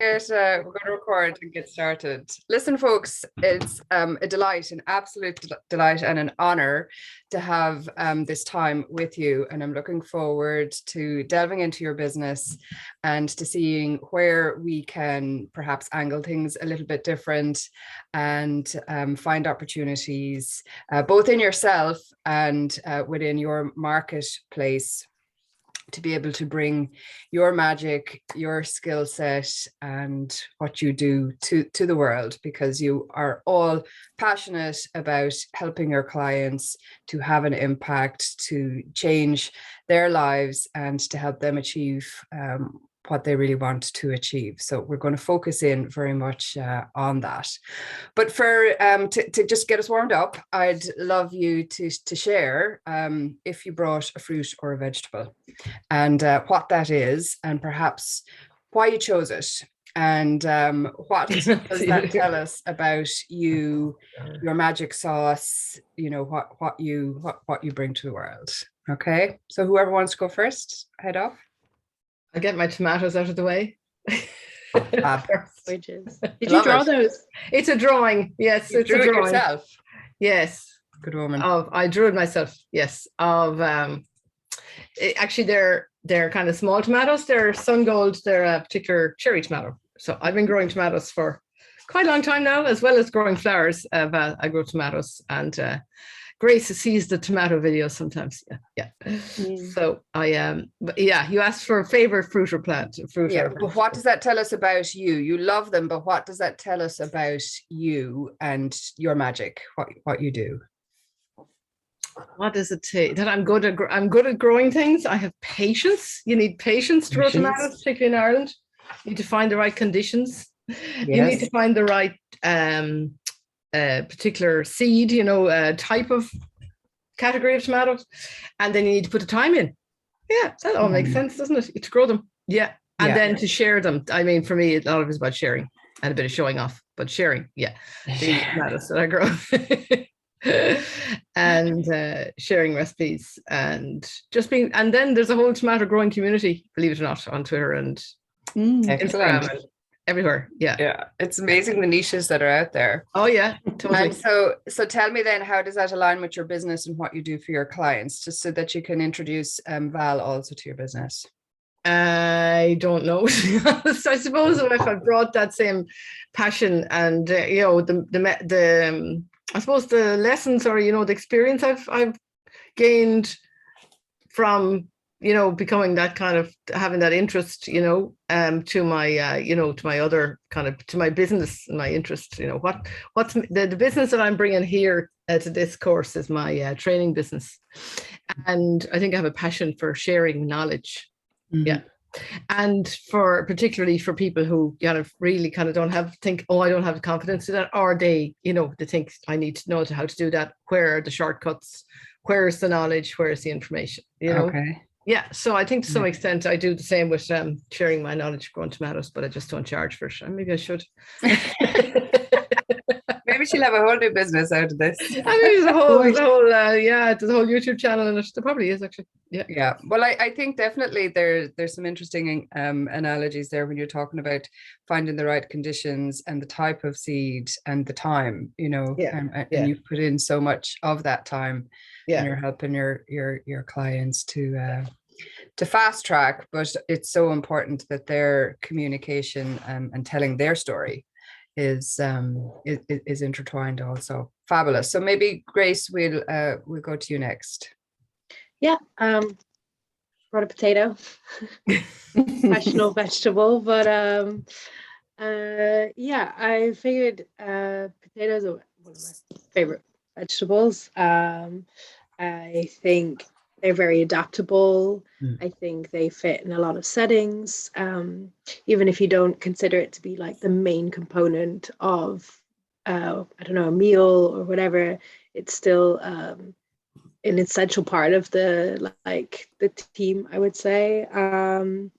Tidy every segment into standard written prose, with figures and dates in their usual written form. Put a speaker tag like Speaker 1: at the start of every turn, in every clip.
Speaker 1: we're going to record and get started. Listen, folks, it's a delight, an absolute delight, and an honor to have this time with you. And I'm looking forward to delving into your business and to seeing where we can perhaps angle things a little bit different and find opportunities both in yourself and within your marketplace, to be able to bring your magic, your skill set, and what you do to the world, because you are all passionate about helping your clients to have an impact, to change their lives, and to help them achieve what they really want to achieve. So we're going to focus in very much on that. But for to just get us warmed up, I'd love you to share if you brought a fruit or a vegetable, and what that is, and perhaps why you chose it, and what does that tell us about you, your magic sauce, you know, what you bring to the world. Okay, so whoever wants to go first, head off.
Speaker 2: I'll get my tomatoes out of the way.
Speaker 3: Did you draw those?
Speaker 2: It's a drawing. Yes,
Speaker 1: you
Speaker 2: it's
Speaker 1: drew
Speaker 2: a drawing.
Speaker 1: It yourself.
Speaker 2: Yes.
Speaker 1: Good woman.
Speaker 2: I drew it myself. Yes. Actually, they're kind of small tomatoes. They're sun gold. They're a particular cherry tomato. So I've been growing tomatoes for quite a long time now, as well as growing flowers. I grow tomatoes, and Grace sees the tomato videos sometimes. Yeah. So but yeah, you asked for a favorite fruit or plant.
Speaker 1: But what does that tell us about you? You love them, but what does that tell us about you and your magic? What you do?
Speaker 2: What does it take? That I'm good at growing things. I have patience. You need patience to grow tomatoes, particularly in Ireland. You need to find the right conditions. Yes. You need to find the right particular seed, type of category of tomatoes, and then you need to put the time in. Yeah, that all makes sense, doesn't it? To grow them. Yeah. And then to share them. I mean, for me, a lot of it's about sharing and a bit of showing off, but sharing. Yeah. The tomatoes that I grow. And sharing recipes, and just being, and then there's a whole tomato growing community, believe it or not, on Twitter and Instagram and everywhere. Yeah,
Speaker 1: it's amazing the niches that are out there.
Speaker 2: Oh yeah, totally.
Speaker 1: And so tell me then, how does that align with your business and what you do for your clients, just so that you can introduce Val also to your business?
Speaker 2: I don't know. I suppose if I brought that same passion and I suppose the lessons or the experience I've gained from becoming that kind of, having that interest to my other kind of, to my business and my interest, what's the business that I'm bringing here to this course is my training business, and I think I have a passion for sharing knowledge. Yeah. And particularly for people who really don't think, I don't have the confidence to that, or they think I need to know how to do that. Where are the shortcuts? Where's the knowledge? Where's the information?
Speaker 1: Okay.
Speaker 2: Yeah. So I think to some extent I do the same with sharing my knowledge of growing tomatoes, but I just don't charge for it. Maybe I should.
Speaker 1: Maybe she'll have a whole new business out of this.
Speaker 2: I mean, there's a whole YouTube channel, and there probably is actually.
Speaker 1: Yeah. Well, I think definitely there's some interesting analogies there when you're talking about finding the right conditions and the type of seed and the time, and you've put in so much of that time, and you're helping your clients to fast track, but it's so important that their communication and telling their story is intertwined also. Fabulous. So maybe Grace, we'll go to you next.
Speaker 3: Yeah, brought a potato, professional vegetable, but I figured potatoes are one of my favorite vegetables. I think they're very adaptable. I think they fit in a lot of settings, even if you don't consider it to be like the main component of a meal or whatever. It's still an essential part of the team, I would say. And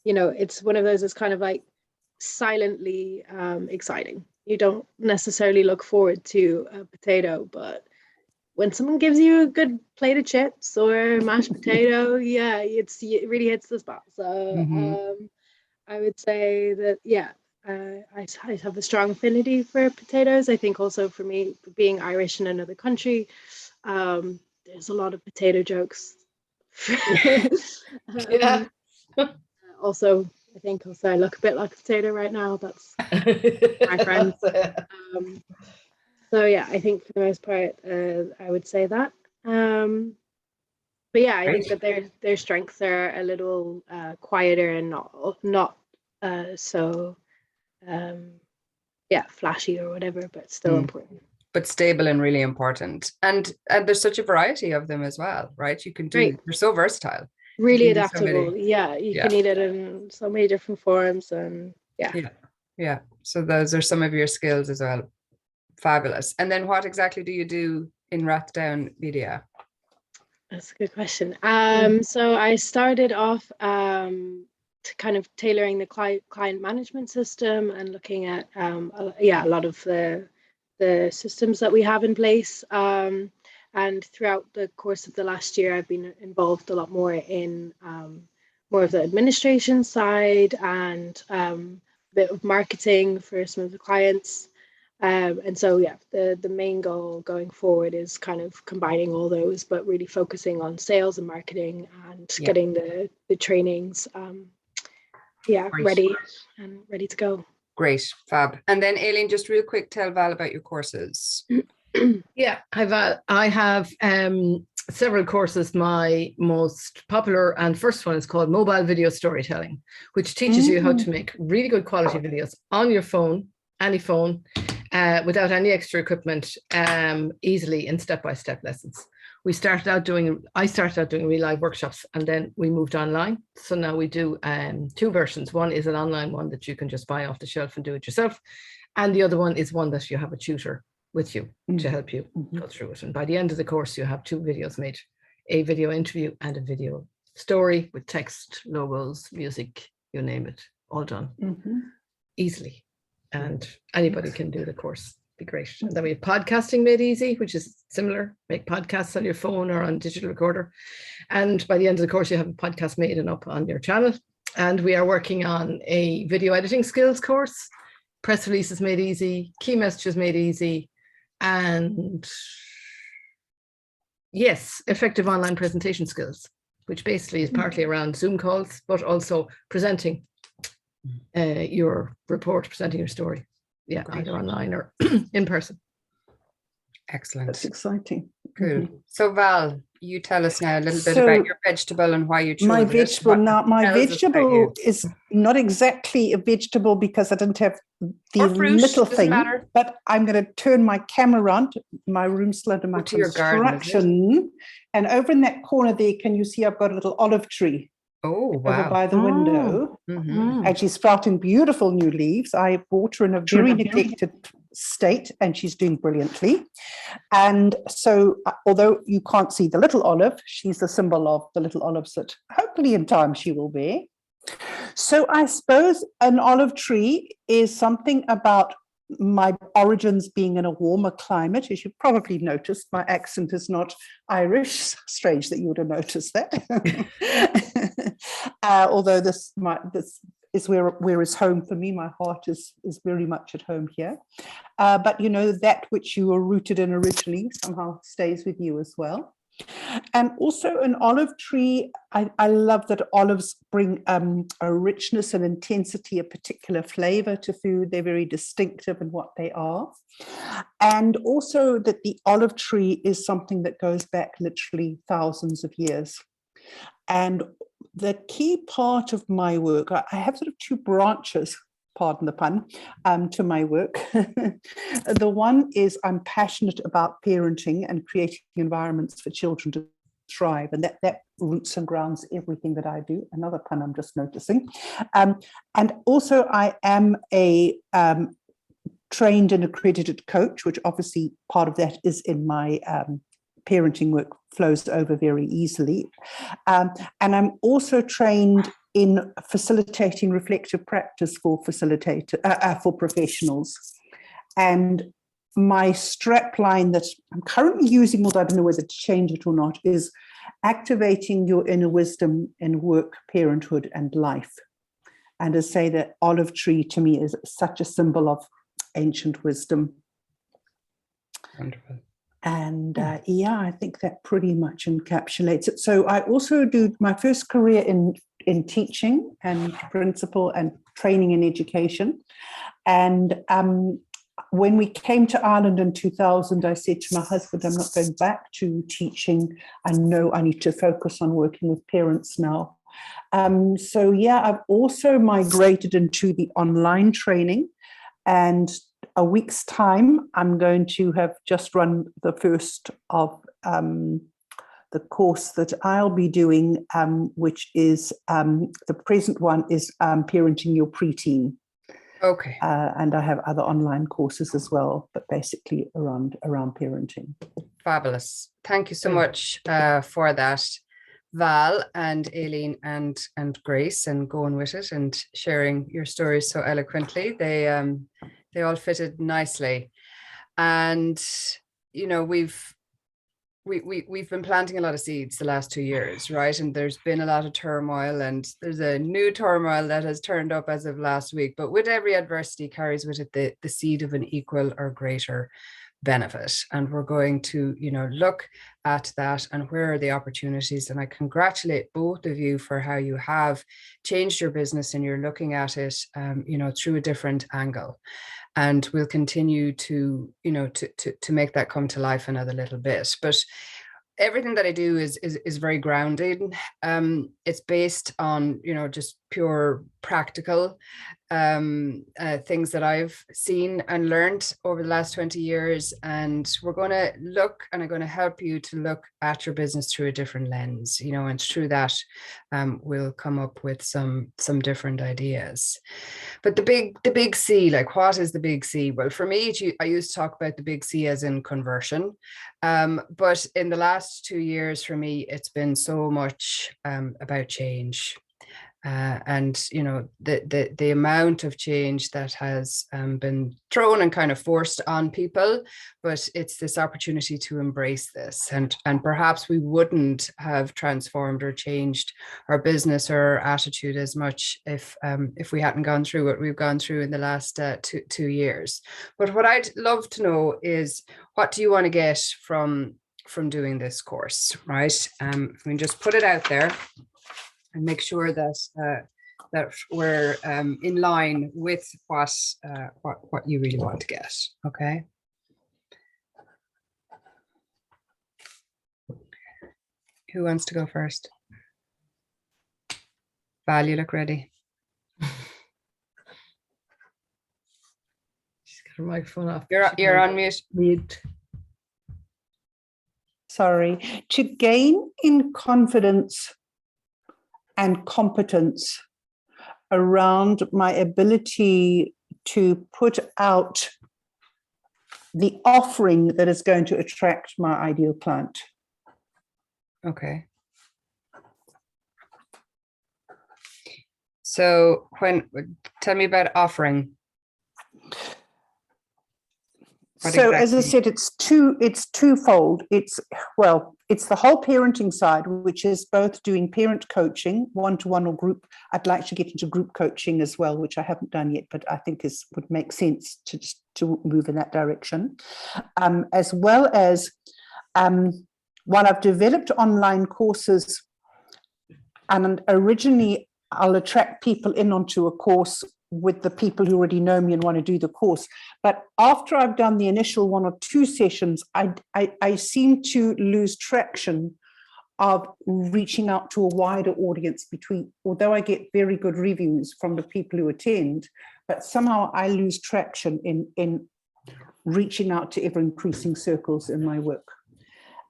Speaker 3: it's one of those that's kind of like silently exciting. You don't necessarily look forward to a potato, but when someone gives you a good plate of chips or mashed potato, it really hits the spot. So I would say that, yeah, I have a strong affinity for potatoes. I think also for me, being Irish in another country, there's a lot of potato jokes.
Speaker 2: Yeah.
Speaker 3: Also, I think also I look a bit like a potato right now. That's my friend. So yeah, I think for the most part, I would say that. But yeah, I think that their strengths are a little quieter and not so yeah, flashy or whatever, but still important.
Speaker 1: But stable and really important. And there's such a variety of them as well, right? You can do,
Speaker 3: Right.
Speaker 1: you're so versatile.
Speaker 3: Really
Speaker 1: You can do so
Speaker 3: adaptable.
Speaker 1: many.
Speaker 3: Yeah, you can eat it in so many different forms, and
Speaker 1: Yeah. So those are some of your skills as well. Fabulous. And then what exactly do you do in Rathdown Media?
Speaker 3: That's a good question. So I started off to kind of tailoring the client management system and looking at a lot of the systems that we have in place. And throughout the course of the last year, I've been involved a lot more in more of the administration side and a bit of marketing for some of the clients. And so, yeah, the main goal going forward is kind of combining all those, but really focusing on sales and marketing and getting the trainings, ready to go.
Speaker 1: Great, fab. And then Aileen, just real quick, tell Val about your courses.
Speaker 2: Yeah, I have several courses. My most popular and first one is called Mobile Video Storytelling, which teaches you how to make really good quality videos on your phone, any phone, without any extra equipment, easily in step-by-step lessons. I started out doing real live workshops, and then we moved online. So now we do two versions. One is an online one that you can just buy off the shelf and do it yourself. And the other one is one that you have a tutor with you to help you go through it. And by the end of the course, you have two videos made, a video interview and a video story with text, logos, music, you name it, all done easily. And anybody can do the course. Be great. And then we have podcasting made easy, which is similar. Make podcasts on your phone or on digital recorder. And by the end of the course, you have a podcast made and up on your channel. And we are working on a video editing skills course, press releases made easy, key messages made easy, and yes, effective online presentation skills, which basically is partly around Zoom calls, but also presenting your report, presenting your story. Yeah, either online or in person.
Speaker 1: Excellent.
Speaker 4: That's exciting.
Speaker 1: Cool. So Val, you tell us now a little bit about your vegetable and why you chose
Speaker 4: my
Speaker 1: it.
Speaker 4: vegetable. Now, my vegetable is not exactly a vegetable because I didn't have the little thing, but I'm going to turn my camera around. My room's still under my construction. And over in that corner there, can you see I've got a little olive tree?
Speaker 1: Oh, wow.
Speaker 4: Over by the window. And she's sprouting beautiful new leaves. I bought her in a very neglected state and she's doing brilliantly. And so, although you can't see the little olive, she's the symbol of the little olives that hopefully in time she will bear. So I suppose an olive tree is something about my origins being in a warmer climate. As you've probably noticed, my accent is not Irish. Strange that you would have noticed that. Although this is where is home for me. My heart is very much at home here. But you know, that which you were rooted in originally somehow stays with you as well. And also an olive tree, I love that olives bring a richness and intensity, a particular flavor to food. They're very distinctive in what they are. And also that the olive tree is something that goes back literally thousands of years. And the key part of my work, I have sort of two branches, pardon the pun, to my work. The one is I'm passionate about parenting and creating environments for children to thrive, and that roots and grounds everything that I do. Another pun I'm just noticing. And also I am a trained and accredited coach, which obviously part of that is in my parenting work, flows over very easily. And I'm also trained in facilitating reflective practice for professionals. And my strap line that I'm currently using, although I don't know whether to change it or not, is activating your inner wisdom in work, parenthood, and life. And to say that olive tree to me is such a symbol of ancient wisdom.
Speaker 1: Wonderful.
Speaker 4: And yeah, I think that pretty much encapsulates it. So I also do my first career in teaching and principal and training in education. And when we came to Ireland in 2000, I said to my husband, I'm not going back to teaching. I know I need to focus on working with parents now. So yeah, I've also migrated into the online training, and a week's time, I'm going to have just run the first of the course that I'll be doing, which is the present one is Parenting Your Preteen.
Speaker 1: Okay.
Speaker 4: And I have other online courses as well, but basically around parenting.
Speaker 1: Fabulous. Thank you so much for that, Val and Aileen and Grace, and going with it and sharing your stories so eloquently. They all fitted nicely. And you know, we've been planting a lot of seeds the last 2 years, right? And there's been a lot of turmoil, and there's a new turmoil that has turned up as of last week. But with every adversity carries with it the seed of an equal or greater benefit. And we're going to, you know, look at that and where are the opportunities. And I congratulate both of you for how you have changed your business and you're looking at it, you know, through a different angle. And we'll continue to, you know, to make that come to life another little bit. But everything that I do is very grounded. It's based on, you know, just pure practical things that I've seen and learned over the last 20 years. And we're going to look, and I'm going to help you to look at your business through a different lens, you know, and through that we'll come up with some different ideas. But the big C, like, what is the big C? Well, for me, I used to talk about the big C as in conversion. But in the last 2 years for me, it's been so much about change. And you know, the amount of change that has been thrown and kind of forced on people, but it's this opportunity to embrace this, and perhaps we wouldn't have transformed or changed our business or our attitude as much if we hadn't gone through what we've gone through in the last 2 years. But what I'd love to know is, what do you want to get from doing this course, right? If we can just put it out there and make sure that that we're in line with what you really want to get. Okay. Who wants to go first? Val, you look ready.
Speaker 2: She's got her microphone off.
Speaker 1: You're on mute.
Speaker 2: Mute.
Speaker 4: Sorry. To gain in confidence and competence around my ability to put out the offering that is going to attract my ideal client.
Speaker 1: Okay. So tell me about offering.
Speaker 4: So as I said, it's twofold. It's the whole parenting side, which is both doing parent coaching, one-to-one or group. I'd like to get into group coaching as well, which I haven't done yet, but I think would make sense to move in that direction. As well as, while I've developed online courses, and originally I'll attract people in onto a course with the people who already know me and want to do the course. But after I've done the initial 1 or 2 sessions, I seem to lose traction of reaching out to a wider audience although I get very good reviews from the people who attend, but somehow I lose traction in reaching out to ever increasing circles in my work.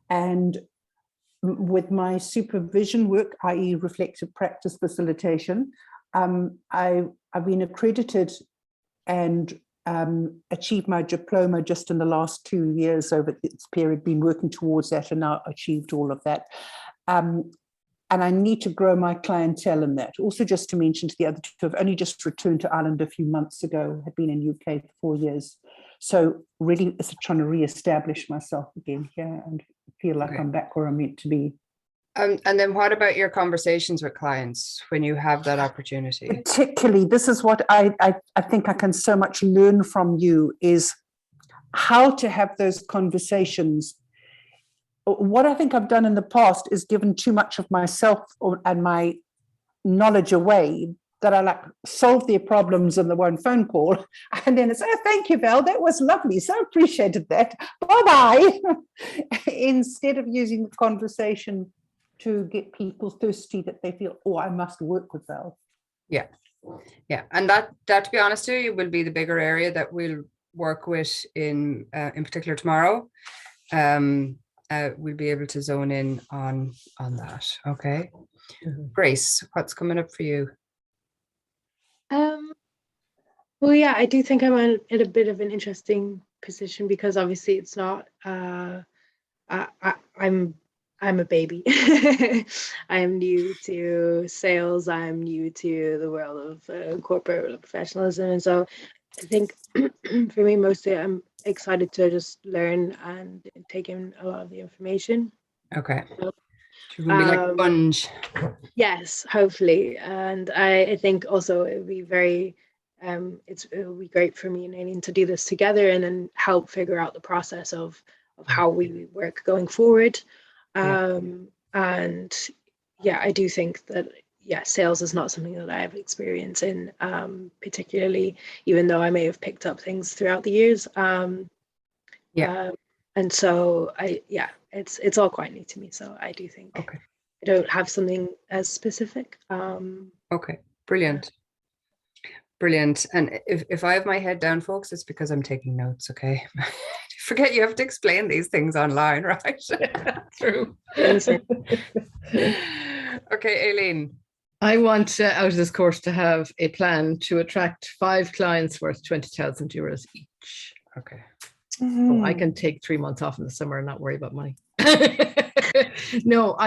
Speaker 4: And with my supervision work, i.e. reflective practice facilitation, I've been accredited and achieved my diploma just in the last 2 years over this period, been working towards that and now achieved all of that. And I need to grow my clientele in that. Also, just to mention to the other two, I've only just returned to Ireland a few months ago, had been in UK for 4 years. So really it's trying to reestablish myself again here and feel like I'm back where I'm meant to be.
Speaker 1: And then what about your conversations with clients when you have that opportunity?
Speaker 4: Particularly, this is what I think I can so much learn from you, is how to have those conversations. What I think I've done in the past is given too much of myself and my knowledge away, that I like solve their problems in the one phone call. And then it's, oh, thank you, Val, that was lovely. So appreciated that. Bye-bye. Instead of using the conversation to get people thirsty, that they feel, oh, I must work with Val.
Speaker 1: Yeah. Yeah. And that to be honest with you, will be the bigger area that we'll work with in particular tomorrow. We'll be able to zone in on that. Okay. Grace, what's coming up for you?
Speaker 3: Well, yeah, I do think I'm in a bit of an interesting position, because obviously it's not. I'm a baby. I am new to sales. I'm new to the world of corporate professionalism, and so I think for me, mostly I'm excited to just learn and take in a lot of the information.
Speaker 1: Okay. You're gonna be like a sponge.
Speaker 3: Yes, hopefully. And I think also it would be very, it would be great for me and Aileen to do this together and then help figure out the process of how we work going forward. And yeah, I do think that, yeah, sales is not something that I have experience in, particularly, even though I may have picked up things throughout the years. And so it's all quite new to me. So I do think I don't have something as specific.
Speaker 1: Okay, brilliant. Brilliant. And if I have my head down, folks, it's because I'm taking notes, okay? Forget you have to explain these things online, right?
Speaker 2: True.
Speaker 1: Okay, Aileen.
Speaker 2: I want out of this course to have a plan to attract 5 clients worth 20,000 euros each.
Speaker 1: Okay.
Speaker 2: So I can take 3 months off in the summer and not worry about money. No,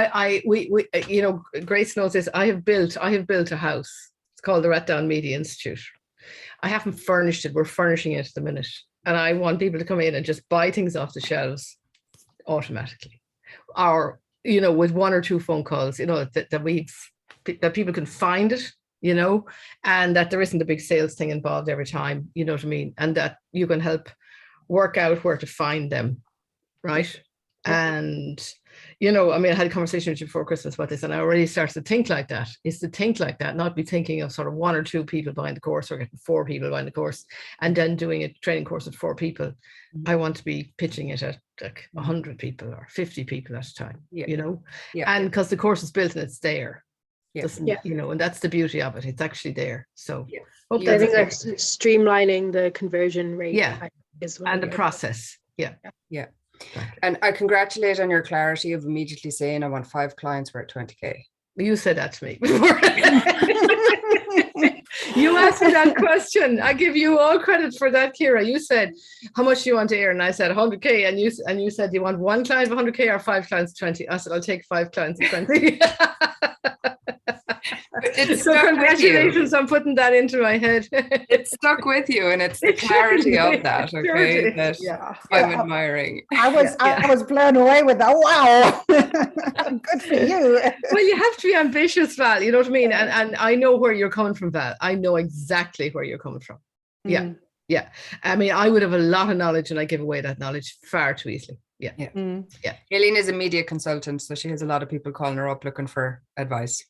Speaker 2: we you know, Grace knows this. I have built a house. It's called the Ratdown Media Institute. I haven't furnished it. We're furnishing it at the minute. And I want people to come in and just buy things off the shelves automatically. Or, you know, with 1 or 2 phone calls, you know, that people can find it, you know, and that there isn't a big sales thing involved every time, you know what I mean? And that you can help work out where to find them, right? And, you know, I mean, I had a conversation with you before Christmas about this, and I already started to think like that. Is to think like that, not be thinking of sort of 1 or 2 people buying the course or getting 4 people buying the course and then doing a training course with 4 people. I want to be pitching it at like 100 people or 50 people at a time, you know? And because the course is built and it's there. You know, and that's the beauty of it. It's actually there. So
Speaker 3: I think that's streamlining the conversion rate.
Speaker 2: And the process.
Speaker 1: Yeah. And I congratulate on your clarity of immediately saying I want 5 clients worth 20K.
Speaker 2: You said that to me before. You asked me that question. I give you all credit for that, Kira. You said, how much do you want to earn? And I said 100K. And you said, you want 1 client of 100K or 5 clients of 20? I said, I'll take 5 clients of 20. So congratulations on putting that into my head.
Speaker 1: It stuck with you, and it's the clarity of that, okay, that I'm admiring.
Speaker 4: I was blown away with that. Wow. Good for you.
Speaker 2: Well, you have to be ambitious, Val, you know what I mean? And I know where you're coming from, Val. I know exactly where you're coming from. Yeah. I mean, I would have a lot of knowledge and I give away that knowledge far too easily.
Speaker 1: Aileen is a media consultant, so she has a lot of people calling her up looking for advice.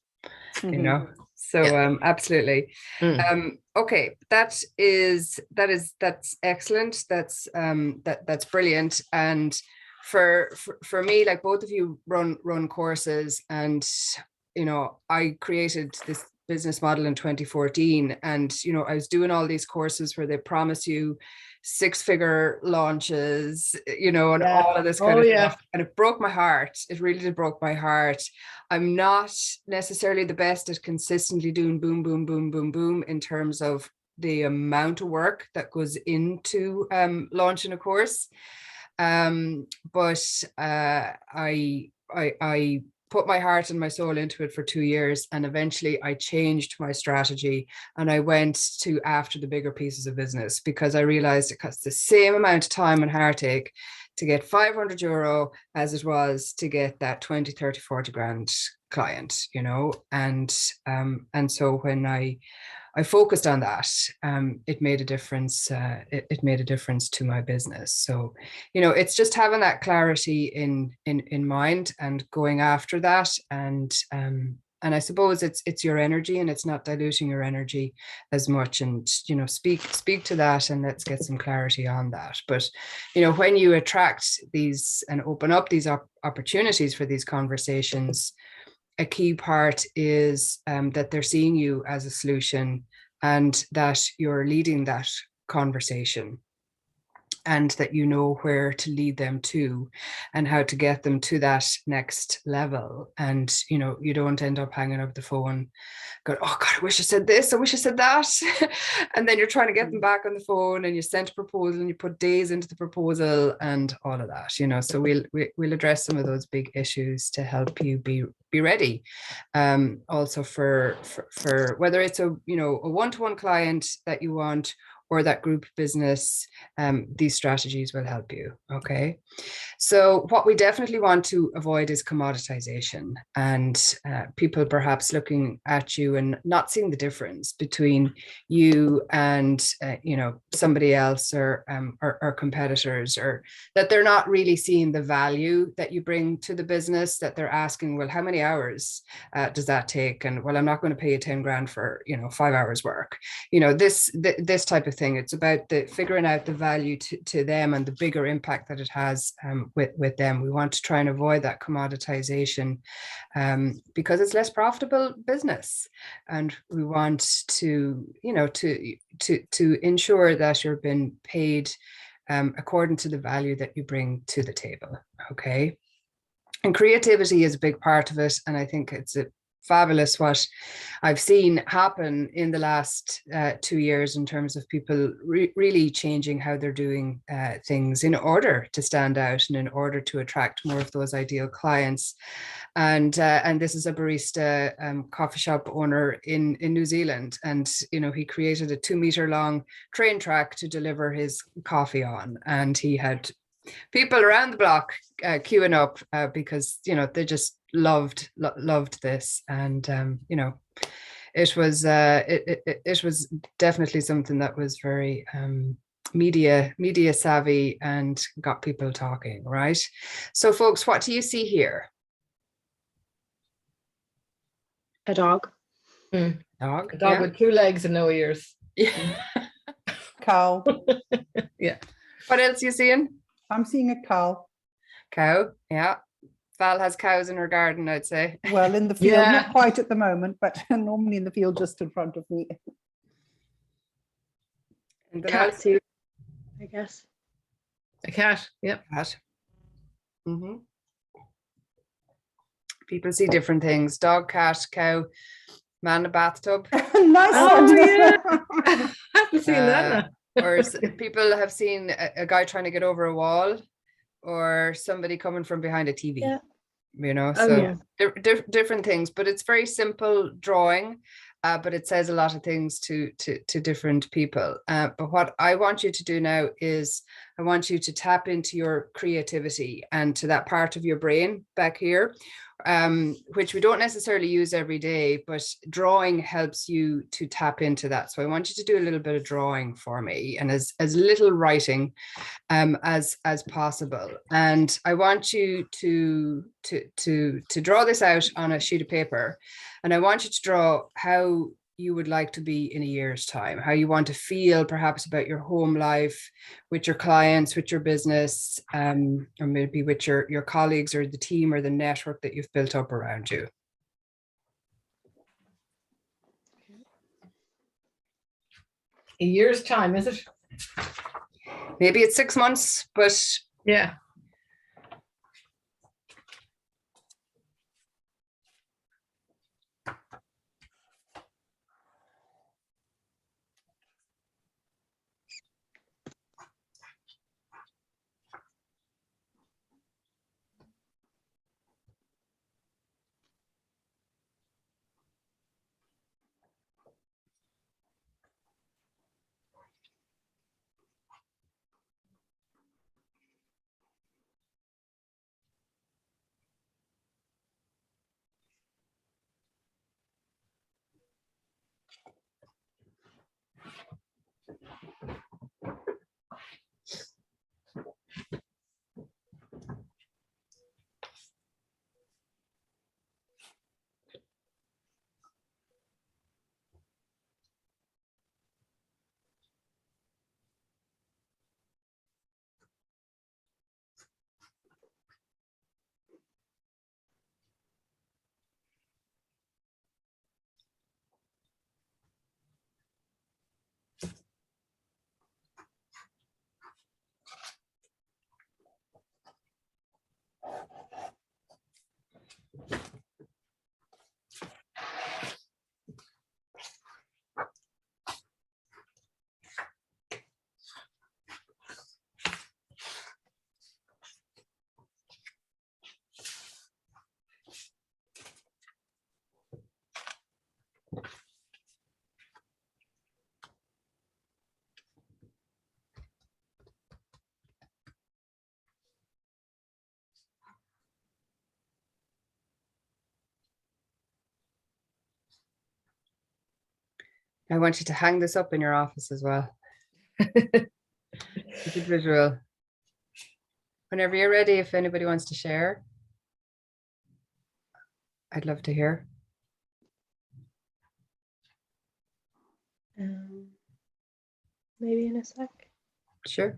Speaker 1: You know, so absolutely. Okay, that's excellent. That's brilliant. And for me, like, both of you run courses, and you know, I created this business model in 2014, and you know, I was doing all these courses where they promise you 6-figure launches, you know, and all of this kind of stuff. And it broke my heart. It really did broke my heart. I'm not necessarily the best at consistently doing boom, boom, boom, boom, boom in terms of the amount of work that goes into launching a course. But I put my heart and my soul into it for 2 years, and eventually I changed my strategy and I went to after the bigger pieces of business, because I realized it costs the same amount of time and heartache to get 500 euro as it was to get that 20, 30, 40 grand client, you know. And so when I focused on that, it made a difference. It made a difference to my business. So, you know, it's just having that clarity in mind and going after that. And I suppose it's your energy, and it's not diluting your energy as much. And, you know, speak to that, and let's get some clarity on that. But, you know, when you attract these and open up these opportunities for these conversations, a key part is that they're seeing you as a solution, and that you're leading that conversation, and that you know where to lead them to and how to get them to that next level. And, you know, you don't end up hanging up the phone going, oh God, I wish I said this, I wish I said that. And then you're trying to get them back on the phone, and you sent a proposal and you put days into the proposal and all of that, you know. So we'll address some of those big issues to help you be ready. Also for whether it's a, you know, a one-to-one client that you want, or that group business, these strategies will help you. Okay. So what we definitely want to avoid is commoditization, and people perhaps looking at you and not seeing the difference between you and you know, somebody else, or competitors, or that they're not really seeing the value that you bring to the business, that they're asking, well, how many hours does that take? And, well, I'm not going to pay you 10 grand for, you know, 5 hours work. You know, this type of thing. It's about figuring out the value to them and the bigger impact that it has with them. We want to try and avoid that commoditization, because it's less profitable business, and we want to, you know, to ensure that you're being paid according to the value that you bring to the table. Okay. And creativity is a big part of it, and I think it's fabulous what I've seen happen in the last 2 years in terms of people really changing how they're doing things in order to stand out and in order to attract more of those ideal clients. And this is a barista coffee shop owner in New Zealand, and, you know, he created a 2-meter long train track to deliver his coffee on, and he had people around the block queuing up because, you know, they just loved this. And you know, it was definitely something that was very media savvy and got people talking, right? So folks, what do you see here?
Speaker 3: A dog.
Speaker 1: Dog.
Speaker 2: A dog with 2 legs and no ears.
Speaker 1: Yeah.
Speaker 4: Cow.
Speaker 2: Yeah.
Speaker 1: What else are you seeing?
Speaker 4: I'm seeing a cow.
Speaker 1: Cow. Yeah. Val has cows in her garden, I'd say.
Speaker 4: Well, in the field,
Speaker 2: Yeah.
Speaker 4: not quite at the moment, but normally in the field just in front of me.
Speaker 1: And then
Speaker 3: Cat too, I guess.
Speaker 2: A cat. Yep.
Speaker 1: cat. People see different things. Dog, cat, cow, man in a bathtub.
Speaker 4: Nice
Speaker 2: Oh,
Speaker 4: one.
Speaker 2: yeah. I haven't seen that now.
Speaker 1: Or people have seen a guy trying to get over a wall, or somebody coming from behind a TV.
Speaker 3: Yeah.
Speaker 1: You know,
Speaker 3: Oh,
Speaker 1: so
Speaker 3: yeah.
Speaker 1: different things, but it's very simple drawing, but it says a lot of things to different people. But what I want you to do now is I want you to tap into your creativity and to that part of your brain back here, which we don't necessarily use every day, but drawing helps you to tap into that. So I want you to do a little bit of drawing for me, and as little writing as possible. And I want you to draw this out on a sheet of paper, and I want you to draw how you would like to be in a year's time, how you want to feel perhaps about your home life, with your clients, with your business, or maybe with your colleagues, or the team, or the network that you've built up around you.
Speaker 2: A year's time, is it?
Speaker 1: Maybe it's 6 months, but
Speaker 2: Yeah.
Speaker 1: I want you to hang this up in your office as well. Keep it visual. Whenever you're ready, if anybody wants to share, I'd love to hear.
Speaker 3: Maybe in a sec.
Speaker 1: Sure.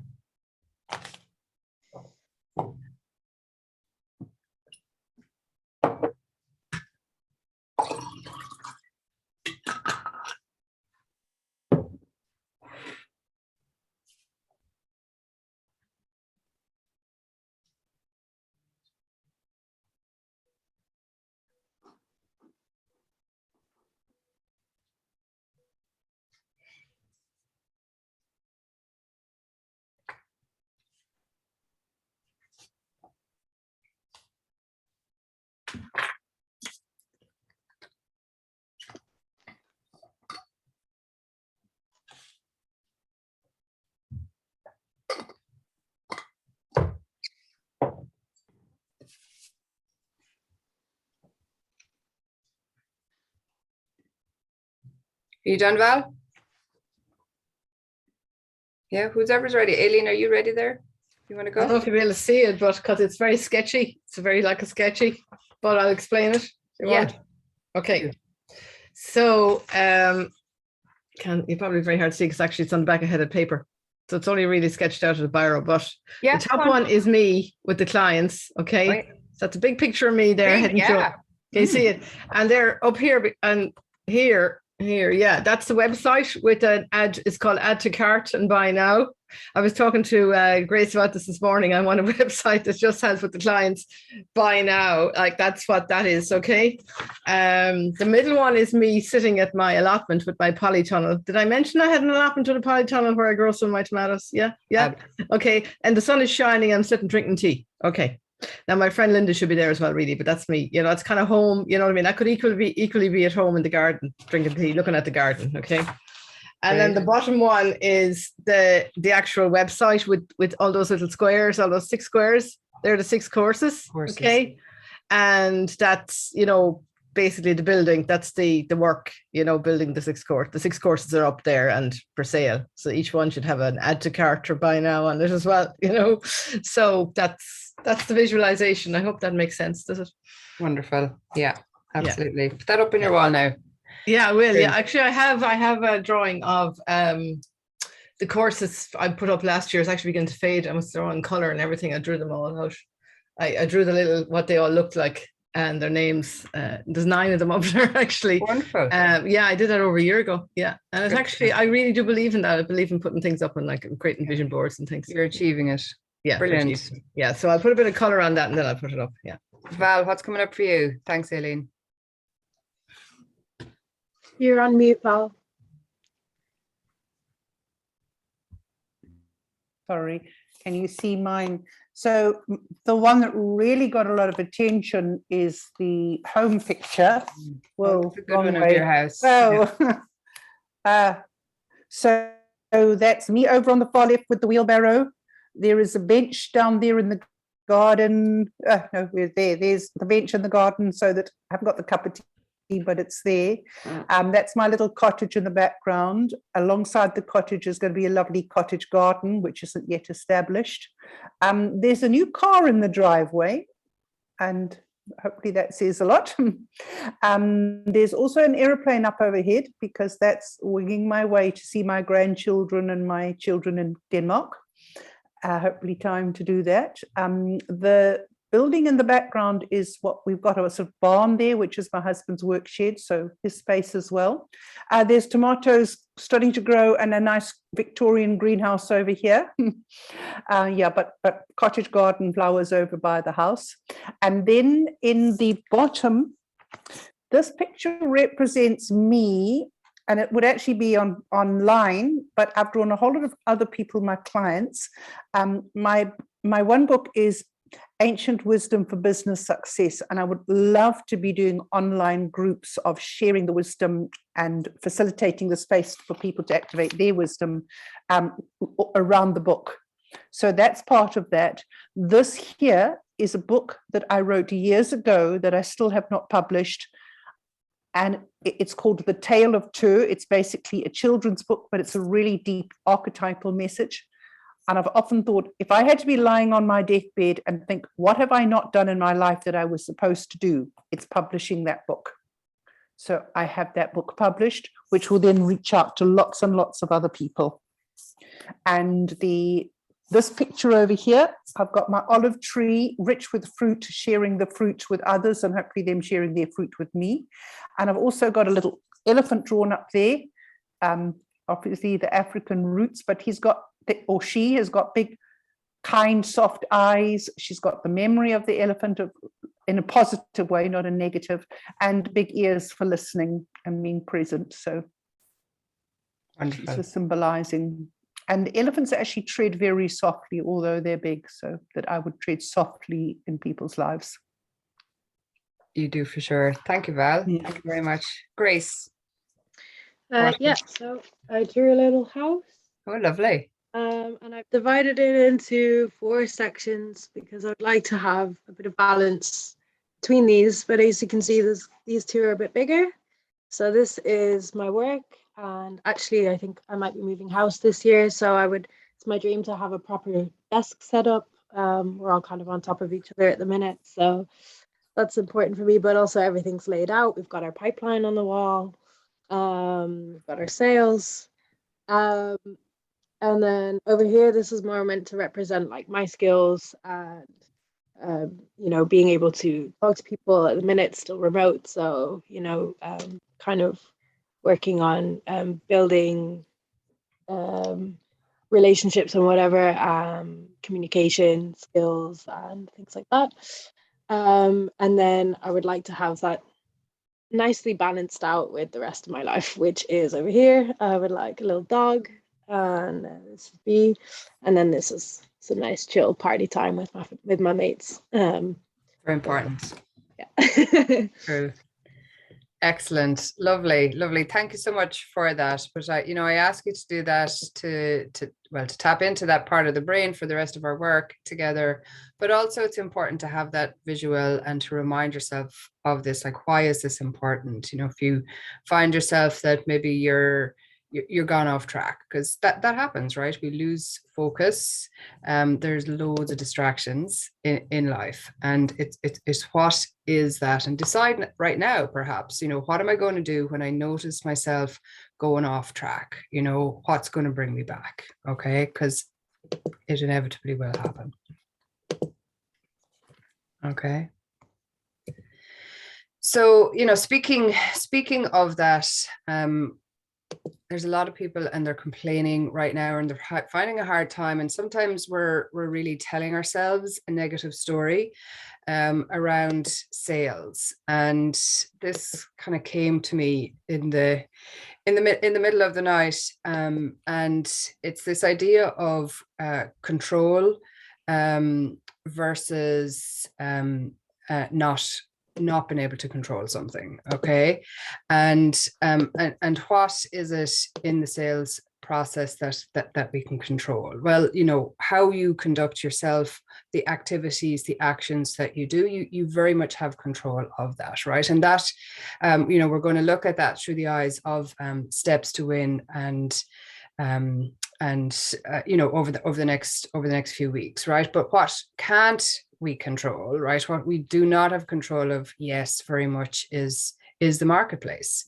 Speaker 1: Are you done, Val? Yeah, who's ever's ready? Aileen, are you ready there? You want to
Speaker 2: I don't know
Speaker 1: go?
Speaker 2: if you'll be able to see it, but because it's very sketchy, it's very like a sketchy, but I'll explain it. If you
Speaker 1: Yeah.
Speaker 2: want. Okay. So you're probably very hard to see because actually it's on the back of headed paper. So it's only really sketched out of the biro, but
Speaker 1: Yeah.
Speaker 2: the top
Speaker 1: go on.
Speaker 2: one is me with the clients. Okay.
Speaker 1: Right.
Speaker 2: So that's a big picture of me there
Speaker 1: Big,
Speaker 2: heading
Speaker 1: yeah.
Speaker 2: through. Can you see it? And they're up here and here. Yeah, that's the website with an ad. It's called Add to Cart and Buy Now. I was talking to Grace about this morning. I'm on a website that just has with the clients buy now. Like that's what that is. Okay. The middle one is me sitting at my allotment with my polytunnel. Did I mention I had an allotment to the polytunnel where I grow some of my tomatoes? Yeah. Okay. And the sun is shining. I'm sitting drinking tea. Okay. Now my friend Linda should be there as well, really, but that's me. You know, it's kind of home. You know what I mean? I could equally be at home in the garden, drinking tea, looking at the garden. Okay. And then the bottom one is the actual website with all those little squares, all those 6 squares. They're the 6 courses. Okay. And that's, you know, basically the building. That's the work, you know, building the 6 course. The 6 courses are up there and for sale. So each one should have an add to cart or buy now on it as well, you know. So that's the visualization. I hope that makes sense, does it?
Speaker 1: Wonderful. Yeah, absolutely. Put that up on your wall now.
Speaker 2: Yeah, I will.
Speaker 1: Great.
Speaker 2: Yeah, actually, I have a drawing of the courses I put up last year. It's actually beginning to fade. I must throw in color and everything. I drew them all out. I drew the little what they all looked like and their names. There's 9 of them up there actually.
Speaker 1: Wonderful.
Speaker 2: Yeah, I did that over a year ago. Yeah, and it's
Speaker 1: Good.
Speaker 2: actually I really do believe in that. I believe in putting things up and like creating vision boards and things.
Speaker 1: You're achieving it.
Speaker 2: Yeah,
Speaker 1: Brilliant.
Speaker 2: Yeah, so I'll put a bit of color on that and then I'll put it up. Yeah.
Speaker 1: Val, what's coming up for you? Thanks, Aileen.
Speaker 3: You're on mute, Val.
Speaker 4: Sorry, can you see mine? So the one that really got a lot of attention is the home picture. Whoa,
Speaker 1: It's a good
Speaker 4: wrong
Speaker 1: one of
Speaker 4: way.
Speaker 1: your house.
Speaker 4: So that's me over on the far left with the wheelbarrow. There is a bench down there in the garden. No, there's the bench in the garden, so that I haven't got the cup of tea, but it's there. That's my little cottage in the background. Alongside the cottage is going to be a lovely cottage garden, which isn't yet established. There's a new car in the driveway, and hopefully that says a lot. There's also an aeroplane up overhead because that's winging my way to see my grandchildren and my children in Denmark. Hopefully time to do that. The building in the background is what we've got, a sort of barn there, which is my husband's work shed, so his space as well. There's tomatoes starting to grow and a nice Victorian greenhouse over here. Yeah, but cottage garden flowers over by the house. And then in the bottom, this picture represents me, and it would actually be online, but I've drawn a whole lot of other people, my clients. My one book is Ancient Wisdom for Business Success, and I would love to be doing online groups of sharing the wisdom and facilitating the space for people to activate their wisdom around the book. So that's part of that. This here is a book that I wrote years ago that I still have not published. And it's called The Tale of Two. It's basically a children's book, but it's a really deep archetypal message. And I've often thought, if I had to be lying on my deathbed and think, what have I not done in my life that I was supposed to do? It's publishing that book. So I have that book published, which will then reach out to lots and lots of other people. And this picture over here, I've got my olive tree, rich with fruit, sharing the fruit with others, and hopefully them sharing their fruit with me. And I've also got a little elephant drawn up there, obviously the African roots, but she has got big, kind, soft eyes. She's got the memory of the elephant in a positive way, not a negative, and big ears for listening and being present. So
Speaker 1: Wonderful.
Speaker 4: she's symbolizing. And elephants actually tread very softly, although they're big, so that I would tread softly in people's lives.
Speaker 1: You do for sure. Thank you, Val.
Speaker 4: Yeah.
Speaker 1: Thank you very much. Grace.
Speaker 3: Yeah, so I drew a little house.
Speaker 1: Oh, lovely.
Speaker 3: And I've divided it into 4 sections because I'd like to have a bit of balance between these. But as you can see, these 2 are a bit bigger. So this is my work. And actually, I think I might be moving house this year. So it's my dream to have a proper desk set up. We're all kind of on top of each other at the minute. So that's important for me. But also everything's laid out. We've got our pipeline on the wall. We've got our sales. And then over here, this is more meant to represent like my skills and, being able to talk to people at the minute, still remote. So, kind of working on building relationships and whatever, communication skills and things like that. And then I would like to have that nicely balanced out with the rest of my life, which is over here. I would like a little dog. And this is B, and then this is some nice chill party time with my mates.
Speaker 1: Very important.
Speaker 3: Yeah.
Speaker 1: True. Excellent. Lovely. Thank you so much for that. But I ask you to do that to tap into that part of the brain for the rest of our work together. But also it's important to have that visual and to remind yourself of this, like, why is this important? If you find yourself that maybe you're gone off track, because that happens, right? We lose focus. There's loads of distractions in life, and it's what is that, and decide right now, perhaps, what am I going to do when I notice myself going off track? What's going to bring me back? Okay, because it inevitably will happen. Okay. So, speaking of that, there's a lot of people and they're complaining right now and they're finding a hard time. And sometimes we're really telling ourselves a negative story around sales. And this kind of came to me in the middle of the night. And it's this idea of control versus not being able to control something. Okay. And what is it in the sales process that we can control? Well, how you conduct yourself, the activities, the actions that you do, you very much have control of that, right? And that we're going to look at that through the eyes of Steps to Win and over the next few weeks, right? But what can't we control, right? What we do not have control of, yes, very much is the marketplace.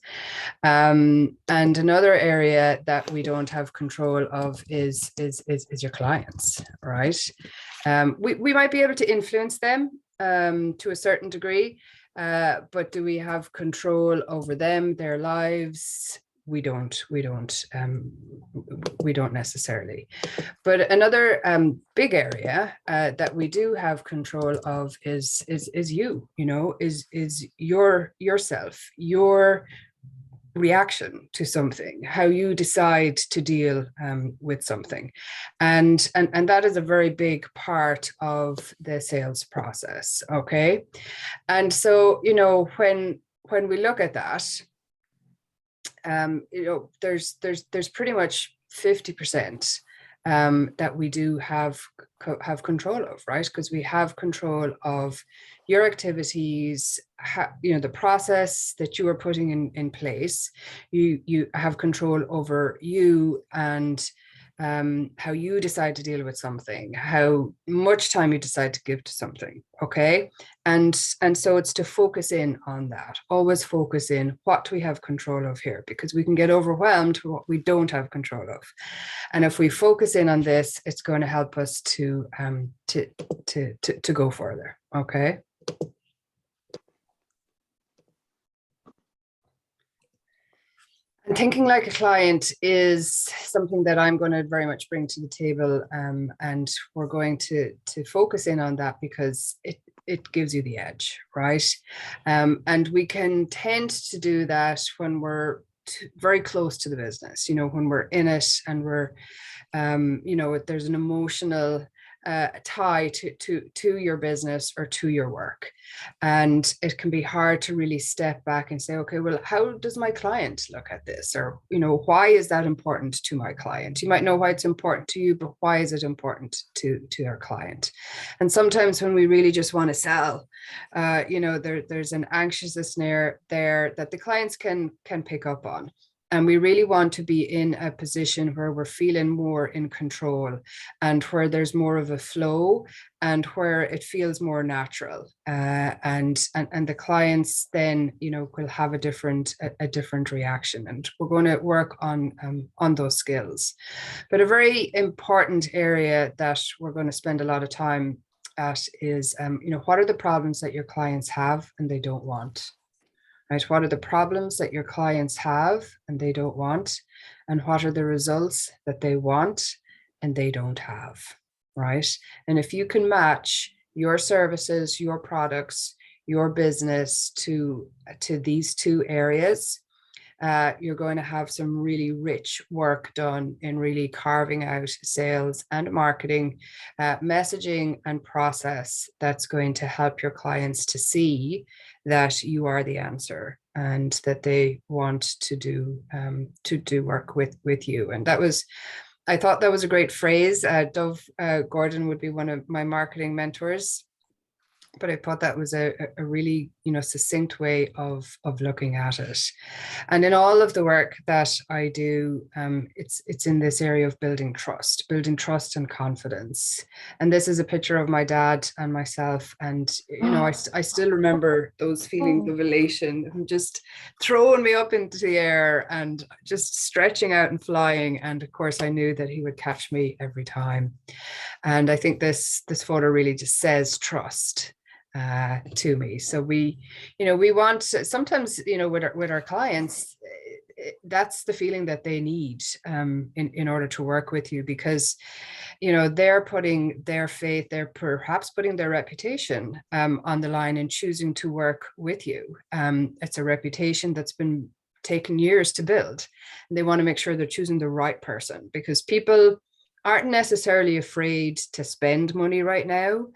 Speaker 1: And another area that we don't have control of is your clients, right? We might be able to influence them to a certain degree, but do we have control over them, their lives? We don't necessarily. But another big area that we do have control of is yourself, your reaction to something, how you decide to deal with something, and that is a very big part of the sales process. Okay, and so when we look at that, there's pretty much 50% that we do have control of, right? Because we have control of your activities, the process that you are putting in place. You have control over you and how you decide to deal with something, how much time you decide to give to something. Okay. And so it's to focus in on that, always focus in what we have control of here, because we can get overwhelmed with what we don't have control of. And if we focus in on this, it's going to help us to go further. Okay. And thinking like a client is something that I'm going to very much bring to the table, and we're going to focus in on that because it gives you the edge, right? And we can tend to do that when we're very close to the business, when we're in it and we're, there's an emotional tie to your business or to your work. And it can be hard to really step back and say, okay, well, how does my client look at this? Or, why is that important to my client? You might know why it's important to you, but why is it important to our client? And sometimes when we really just want to sell, there's an anxiousness there that the clients can pick up on. And we really want to be in a position where we're feeling more in control and where there's more of a flow and where it feels more natural. And the clients then, will have a different reaction. And we're going to work on those skills. But a very important area that we're going to spend a lot of time at is, what are the problems that your clients have and they don't want? Right? What are the problems that your clients have and they don't want? And what are the results that they want and they don't have? Right? And if you can match your services, your products, your business to these two areas, you're going to have some really rich work done in really carving out sales and marketing, messaging and process that's going to help your clients to see that you are the answer and that they want to do work with you. And I thought that was a great phrase. Dove Gordon would be one of my marketing mentors. But I thought that was a really, succinct way of looking at it. And in all of the work that I do, it's in this area of building trust and confidence. And this is a picture of my dad and myself. And, I still remember those feelings of elation, just throwing me up into the air and just stretching out and flying. And of course, I knew that he would catch me every time. And I think this photo really just says trust to me. So we want sometimes, with our clients, that's the feeling that they need in order to work with you, because, they're putting their faith, they're perhaps putting their reputation on the line and choosing to work with you. It's a reputation that's been taken years to build. And they want to make sure they're choosing the right person, because people aren't necessarily afraid to spend money right now,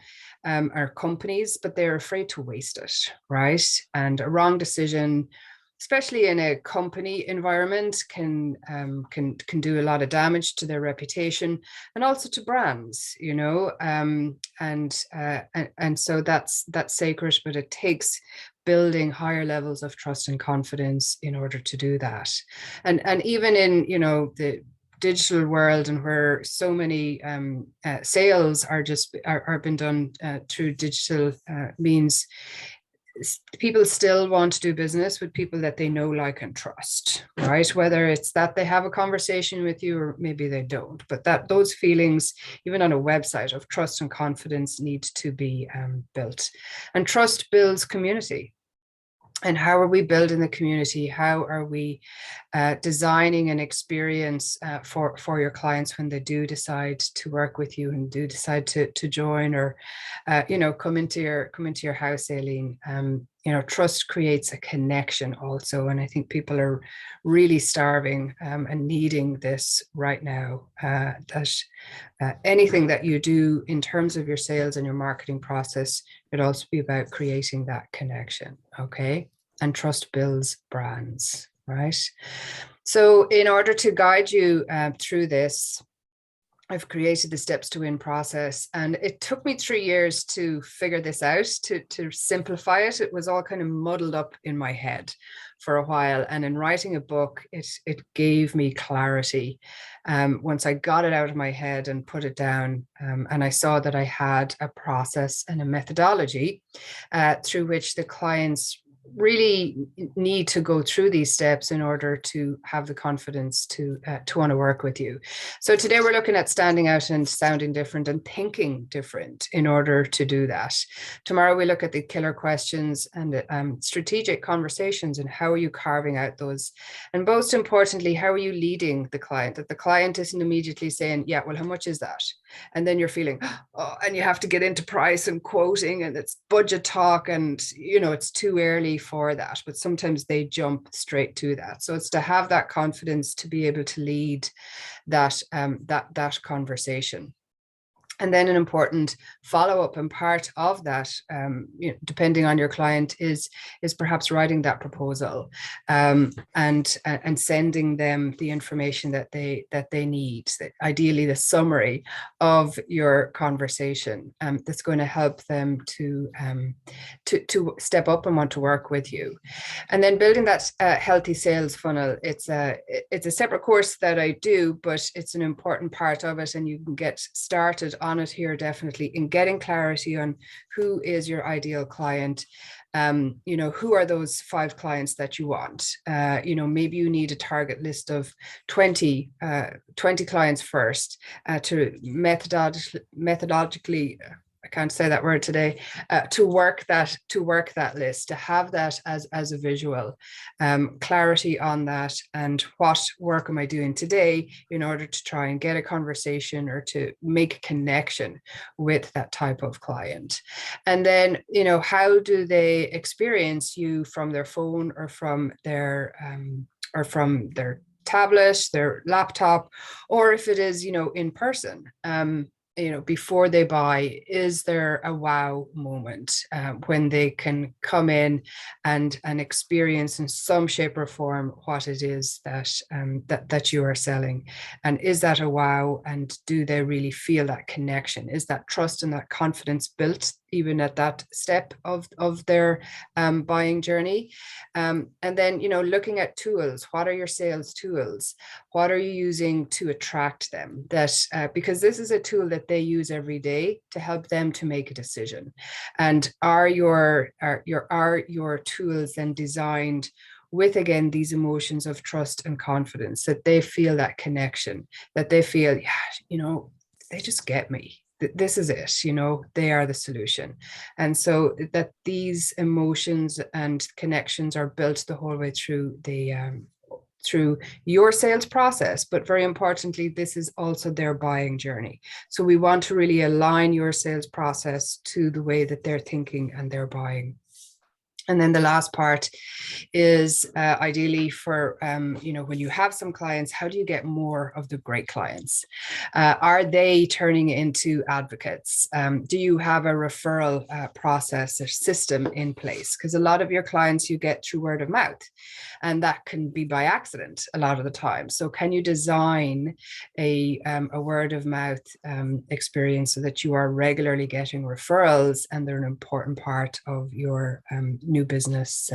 Speaker 1: or companies, but they're afraid to waste it, right? And a wrong decision, especially in a company environment, can do a lot of damage to their reputation and also to brands, and so that's sacred, but it takes building higher levels of trust and confidence in order to do that. And even in, the digital world, and where so many sales are being done through digital means, people still want to do business with people that they know, like, and trust, right? Whether it's that they have a conversation with you or maybe they don't, but that those feelings, even on a website, of trust and confidence need to be built. And trust builds community. And how are we building the community? How are we designing an experience for your clients when they do decide to work with you and do decide to join or come into your house, Aileen? Trust creates a connection also, and I think people are really starving and needing this right now. That anything that you do in terms of your sales and your marketing process could also be about creating that connection. Okay, and trust builds brands, right? So, in order to guide you through this, I've created the Steps to Win process, and it took me 3 years to figure this out, to simplify it. It was all kind of muddled up in my head for a while, and in writing a book, it gave me clarity. Once I got it out of my head and put it down, and I saw that I had a process and a methodology through which the clients really need to go through these steps in order to have the confidence to want to work with you. So today we're looking at standing out and sounding different and thinking different in order to do that. Tomorrow we look at the killer questions and strategic conversations, and how are you carving out those, and most importantly, how are you leading the client, that the client isn't immediately saying, yeah, well, how much is that? And then you're feeling, oh, and you have to get into price and quoting, and it's budget talk, and it's too early for that, but sometimes they jump straight to that. So it's to have that confidence to be able to lead that that conversation. And then an important follow-up and part of that, depending on your client, is perhaps writing that proposal and sending them the information that they need. Ideally, the summary of your conversation that's going to help them to step up and want to work with you. And then building that healthy sales funnel. It's a separate course that I do, but it's an important part of it, and you can get started on it here definitely in getting clarity on who is your ideal client. Who are those 5 clients that you want? Maybe you need a target list of 20 clients first to methodologically, I can't say that word today, to work that list, to have that as a visual, clarity on that, and what work am I doing today in order to try and get a conversation or to make a connection with that type of client. And then, how do they experience you from their phone or from their tablet, their laptop, or if it is, in person. Before they buy, is there a wow moment when they can come in and experience in some shape or form what it is that you are selling? And is that a wow? And do they really feel that connection? Is that trust and that confidence built even at that step of their buying journey? And then, looking at tools. What are your sales tools? What are you using to attract them? Because this is a tool that they use every day to help them to make a decision. And are your tools then designed with, again, these emotions of trust and confidence, that they feel that connection, that they feel, they just get me. This is it, they are the solution. And so that these emotions and connections are built the whole way through through your sales process, but very importantly, this is also their buying journey. So we want to really align your sales process to the way that they're thinking and they're buying. And then the last part is ideally for, when you have some clients, how do you get more of the great clients? Are they turning into advocates? Do you have a referral process or system in place? Because a lot of your clients you get through word of mouth, and that can be by accident a lot of the time. So can you design a word of mouth experience so that you are regularly getting referrals and they're an important part of your new business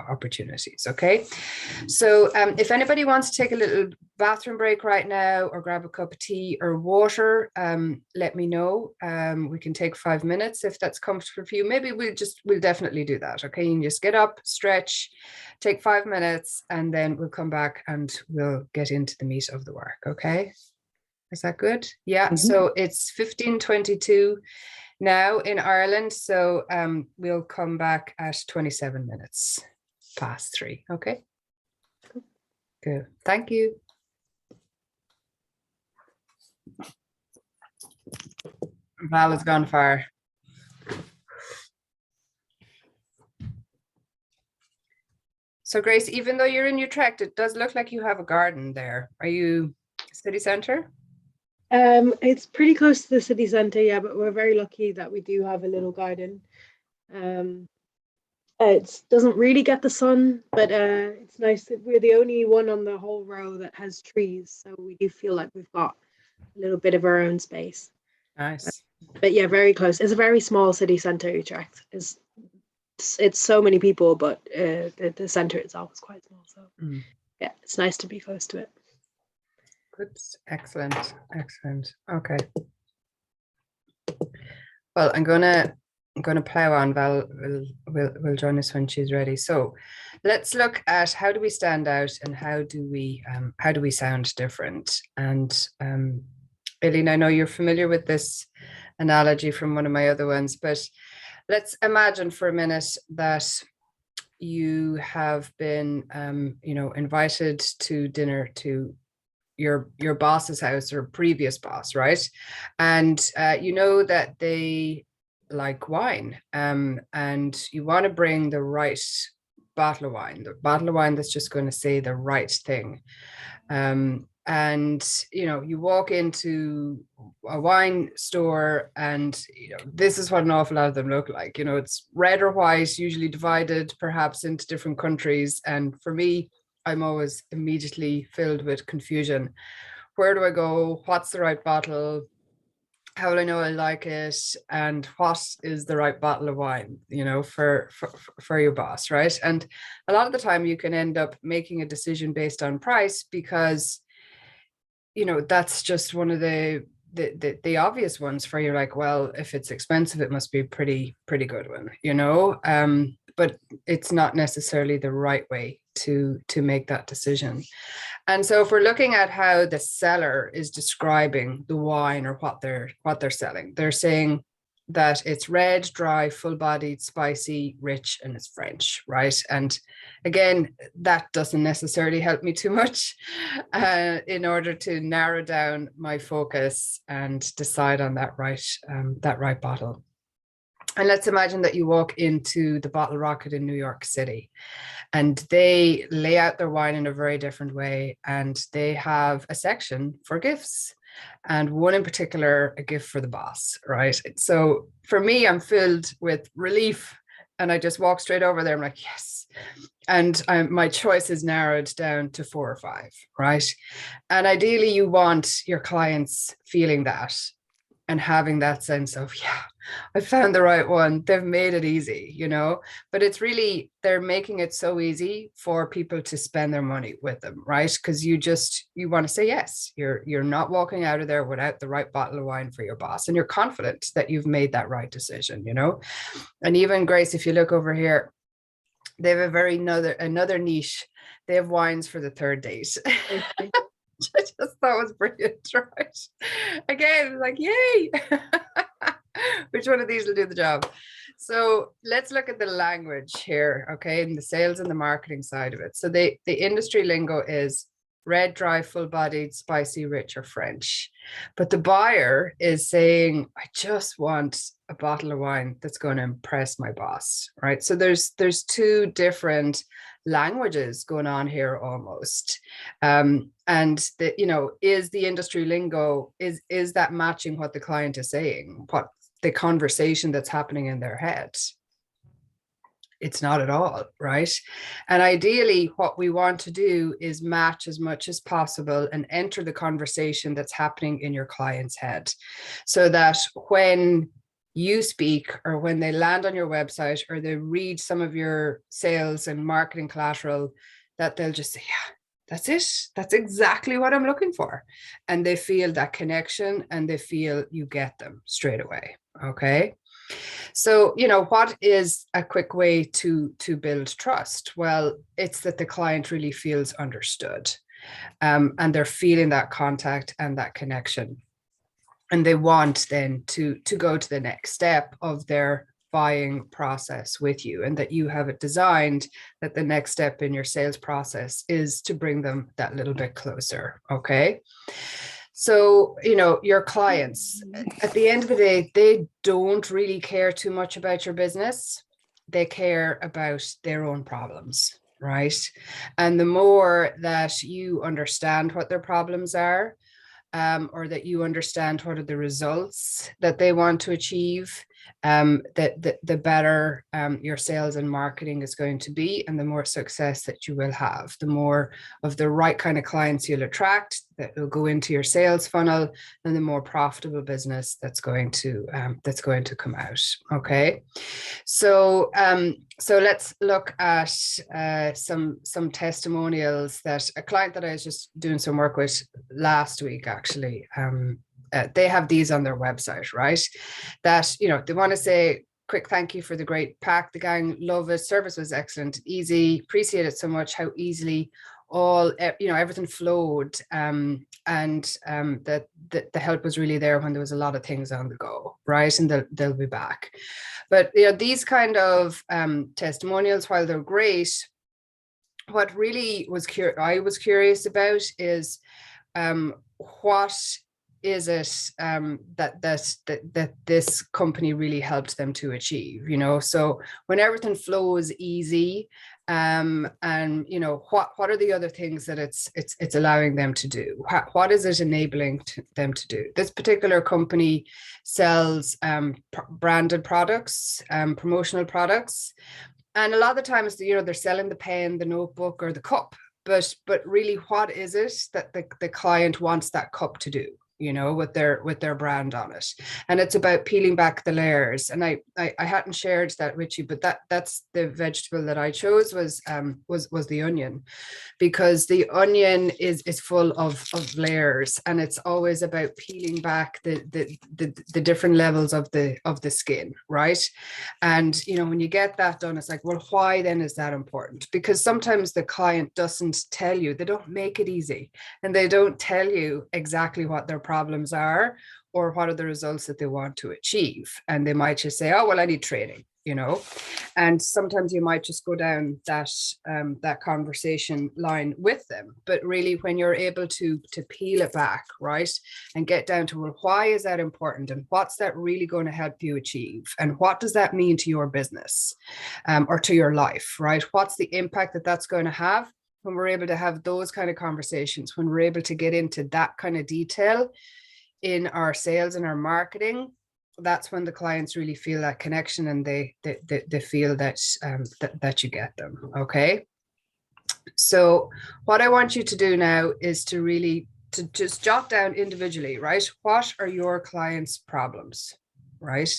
Speaker 1: opportunities? Okay, so if anybody wants to take a little bathroom break right now or grab a cup of tea or water, let me know. We can take 5 minutes if that's comfortable for you. Maybe we'll definitely do that. Okay, you can just get up, stretch, take 5 minutes, and then we'll come back and we'll get into the meat of the work. Okay, is that good? Yeah. Mm-hmm. So it's 15:22 now in Ireland, so we'll come back at 27 minutes past 3. Okay, good. Thank you. Val has gone far. So Grace, even though you're in Utrecht, it does look like you have a garden there. Are you city centre?
Speaker 3: It's pretty close to the city centre, yeah, but we're very lucky that we do have a little garden. It doesn't really get the sun, but it's nice that we're the only one on the whole row that has trees, so we do feel like we've got a little bit of our own space.
Speaker 1: Nice.
Speaker 3: But yeah, very close. It's a very small city centre, Utrecht. It's so many people, but the centre itself is quite small. So yeah, it's nice to be close to it.
Speaker 1: Good. Excellent. Excellent. Okay. Well, I'm gonna plow on. Val will join us when she's ready. So let's look at how do we stand out and how do we sound different. And Eileen, I know you're familiar with this analogy from one of my other ones, but let's imagine for a minute that you have been invited to dinner to your boss's house or previous boss, right? And you know that they like wine, and you want to bring the right bottle of wine, that's just going to say the right thing. And you walk into a wine store and this is what an awful lot of them look like. It's red or white, usually divided perhaps into different countries. And for me, I'm always immediately filled with confusion. Where do I go? What's the right bottle? How will I know I like it? And what is the right bottle of wine, for your boss, right? And a lot of the time you can end up making a decision based on price because, that's just one of the obvious ones for you. Like, well, if it's expensive, it must be pretty good one, but it's not necessarily the right way to make that decision. And so if we're looking at how the seller is describing the wine or what they're selling, they're saying that it's red, dry, full-bodied, spicy, rich, and it's French, right? And again, that doesn't necessarily help me too much in order to narrow down my focus and decide on that right bottle. And let's imagine that you walk into the Bottle Rocket in New York City and they lay out their wine in a very different way. And they have a section for gifts, and one in particular, a gift for the boss, right? So for me, I'm filled with relief and I just walk straight over there. I'm like, yes. And my choice is narrowed down to 4 or 5, right? And ideally you want your clients feeling that and having that sense of, yeah, I found the right one. They've made it easy, but it's really, they're making it so easy for people to spend their money with them, right? Because you want to say yes. You're not walking out of there without the right bottle of wine for your boss, and you're confident that you've made that right decision, And even Grace, if you look over here, they have another niche. They have wines for the third date. I just thought was brilliant, right? Again, like, yay! Which one of these will do the job? So let's look at the language here, okay, and the sales and the marketing side of it. So the industry lingo is red, dry, full-bodied, spicy, rich, or French. But the buyer is saying, I just want a bottle of wine that's going to impress my boss, right? So there's 2 different languages going on here almost. And is the industry lingo, is that matching what the client is saying, what the conversation that's happening in their head? It's not at all, right? And ideally, what we want to do is match as much as possible and enter the conversation that's happening in your client's head, so that when you speak or when they land on your website or they read some of your sales and marketing collateral, that they'll just say, yeah, that's it. That's exactly what I'm looking for. And they feel that connection and they feel you get them straight away. Okay. So, what is a quick way to build trust? Well, it's that the client really feels understood, and they're feeling that contact and that connection. And they want then to go to the next step of their buying process with you, and that you have it designed that the next step in your sales process is to bring them that little bit closer. Okay. So, your clients, at the end of the day, they don't really care too much about your business. They care about their own problems, right? And the more that you understand what their problems are, or that you understand what are the results that they want to achieve, the better your sales and marketing is going to be, and the more success that you will have, the more of the right kind of clients you'll attract that will go into your sales funnel, and the more profitable business that's going to come out. Okay, so so let's look at some testimonials that a client that I was just doing some work with last week, actually. They have these on their website, right? That, you know, they want to say, quick thank you for the great pack. The gang love it. Service was excellent, easy. Appreciate it so much. How easily all, you know, everything flowed. And that the help was really there when there was a lot of things on the go, right? And they'll be back. But, you know, these kind of testimonials, while they're great, what really I was curious about is what is it that this company really helped them to achieve, you know? So when everything flows easy, and you know, what are the other things that it's allowing them to do? What is it enabling them to do? This particular company sells branded products, promotional products, and a lot of the times, you know, they're selling the pen, the notebook, or the cup. But really, what is it that the client wants that cup to do, you know, with their brand on it? And it's about peeling back the layers. And I hadn't shared that with you, but that's the vegetable that I chose was the onion, because the onion is full of layers, and it's always about peeling back the different levels of the skin, right? And you know, when you get that done, it's like, well, why then is that important? Because sometimes the client doesn't tell you, they don't make it easy, and they don't tell you exactly what their problems are or what are the results that they want to achieve. And they might just say, oh, well, I need training, you know. And sometimes you might just go down that conversation line with them. But really, when you're able to peel it back, right, and get down to, well, why is that important, and what's that really going to help you achieve, and what does that mean to your business, or to your life, right? What's the impact that that's going to have? When we're able to have those kind of conversations, when we're able to get into that kind of detail in our sales and our marketing, that's when the clients really feel that connection, and they feel that that you get them. Okay, so what I want you to do now is to really to just jot down individually, right? What are your clients' problems, right?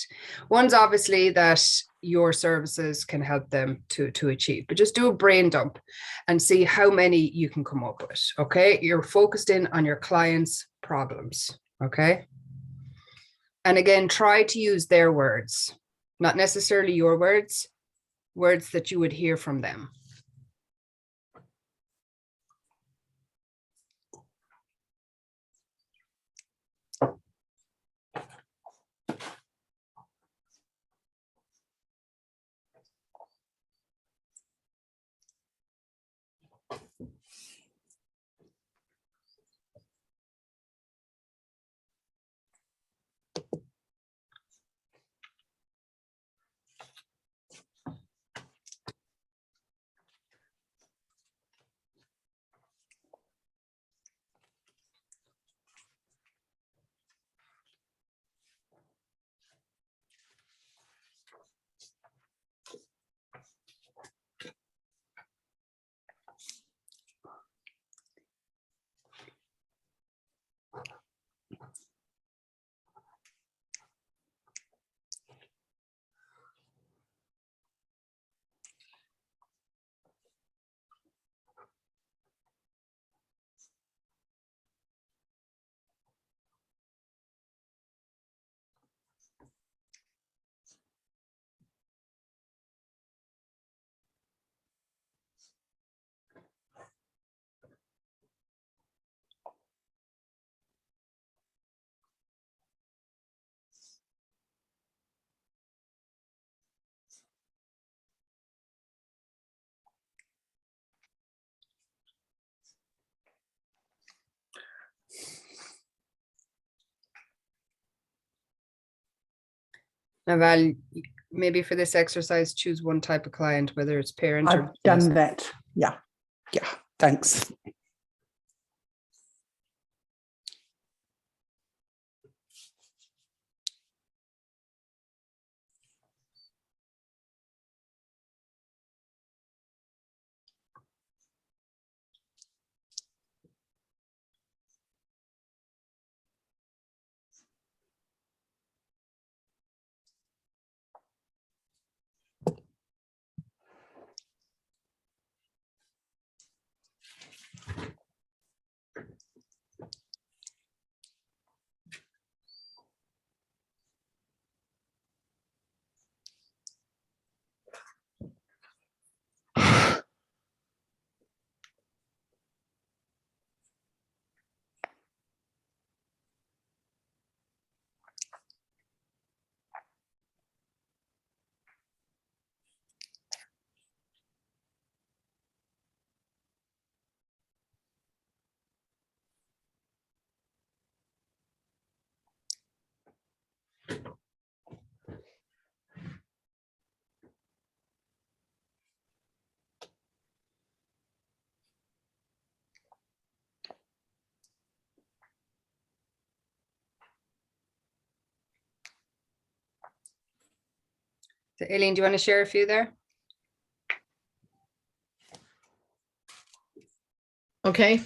Speaker 1: One's obviously that your services can help them to achieve, but just do a brain dump and see how many you can come up with. Okay, you're focused in on your clients' problems. Okay, and again, try to use their words, not necessarily your words, words that you would hear from them. Now, Val, maybe for this exercise, choose one type of client, whether it's parent or
Speaker 4: I've done that. Yeah. Thanks.
Speaker 1: So Aileen, do you want to share a few there?
Speaker 2: Okay.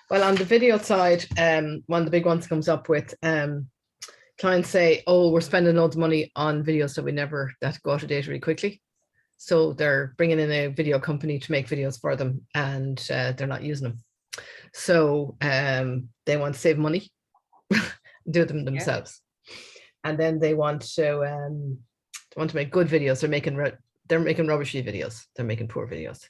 Speaker 2: Well, on the video side, one of the big ones comes up with clients say, oh, we're spending loads of money on videos that go out of date really quickly. So they're bringing in a video company to make videos for them, and they're not using them. So they want to save money, do them themselves. And then they want to make good videos. They're making rubbishy videos. They're making poor videos.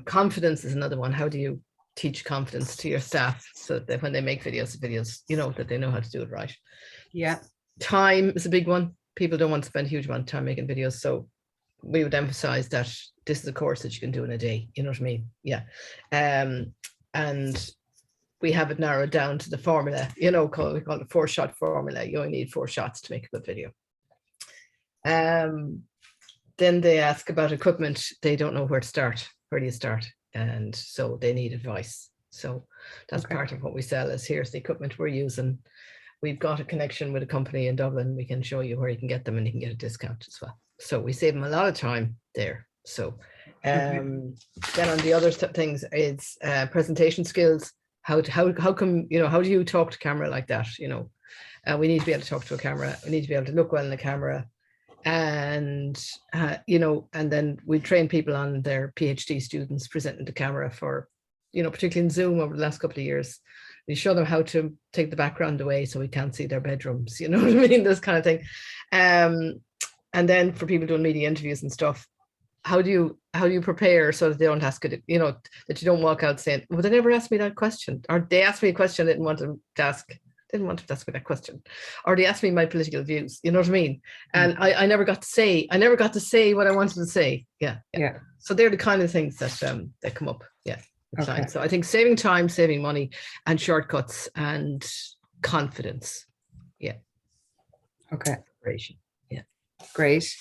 Speaker 2: Confidence is another one. How do you teach confidence to your staff so that when they make videos, that they know how to do it right?
Speaker 1: Yeah. Time
Speaker 2: is a big one. People don't want to spend a huge amount of time making videos. So we would emphasize that this is a course that you can do in a day. You know what I mean? Yeah. And we have it narrowed down to the formula, we call it a 4-shot formula. You only need 4 shots to make a good video. Then they ask about equipment. They don't know where to start. Where do you start? And so they need advice. So that's part of what we sell is here's the equipment we're using. We've got a connection with a company in Dublin. We can show you where you can get them and you can get a discount as well. So we save them a lot of time there. So then on the other things is presentation skills. How come, how do you talk to camera like that? We need to be able to talk to a camera. We need to be able to look well in the camera. And and then we train people on their PhD students presenting to camera for, particularly in Zoom over the last couple of years. We show them how to take the background away so we can't see their bedrooms, you know what I mean? This kind of thing. And then for people doing media interviews and stuff, how do you prepare so that they don't ask it, that you don't walk out saying, well, they never asked me that question, or they asked me a question I didn't want them to ask me that question, or they asked me my political views, you know what I mean? And I never got to say what I wanted to say. Yeah. So they're the kind of things that that come up. Yeah. Okay. So I think saving time, saving money, and shortcuts and confidence. Yeah.
Speaker 1: Okay.
Speaker 2: Yeah.
Speaker 1: Great.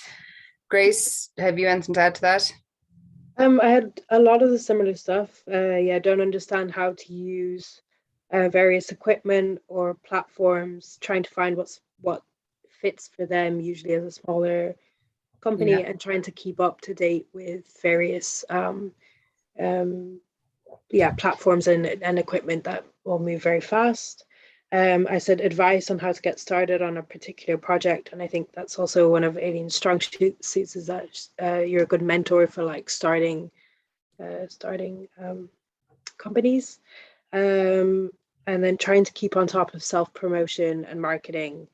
Speaker 1: Grace, have you anything to add to that?
Speaker 3: I had a lot of the similar stuff. Don't understand how to use various equipment or platforms, trying to find what fits for them, usually as a smaller company, and trying to keep up to date with various platforms and equipment that will move very fast. I said advice on how to get started on a particular project, and I think that's also one of Aileen's strong suits, is that you're a good mentor for like starting companies, and then trying to keep on top of self-promotion and marketing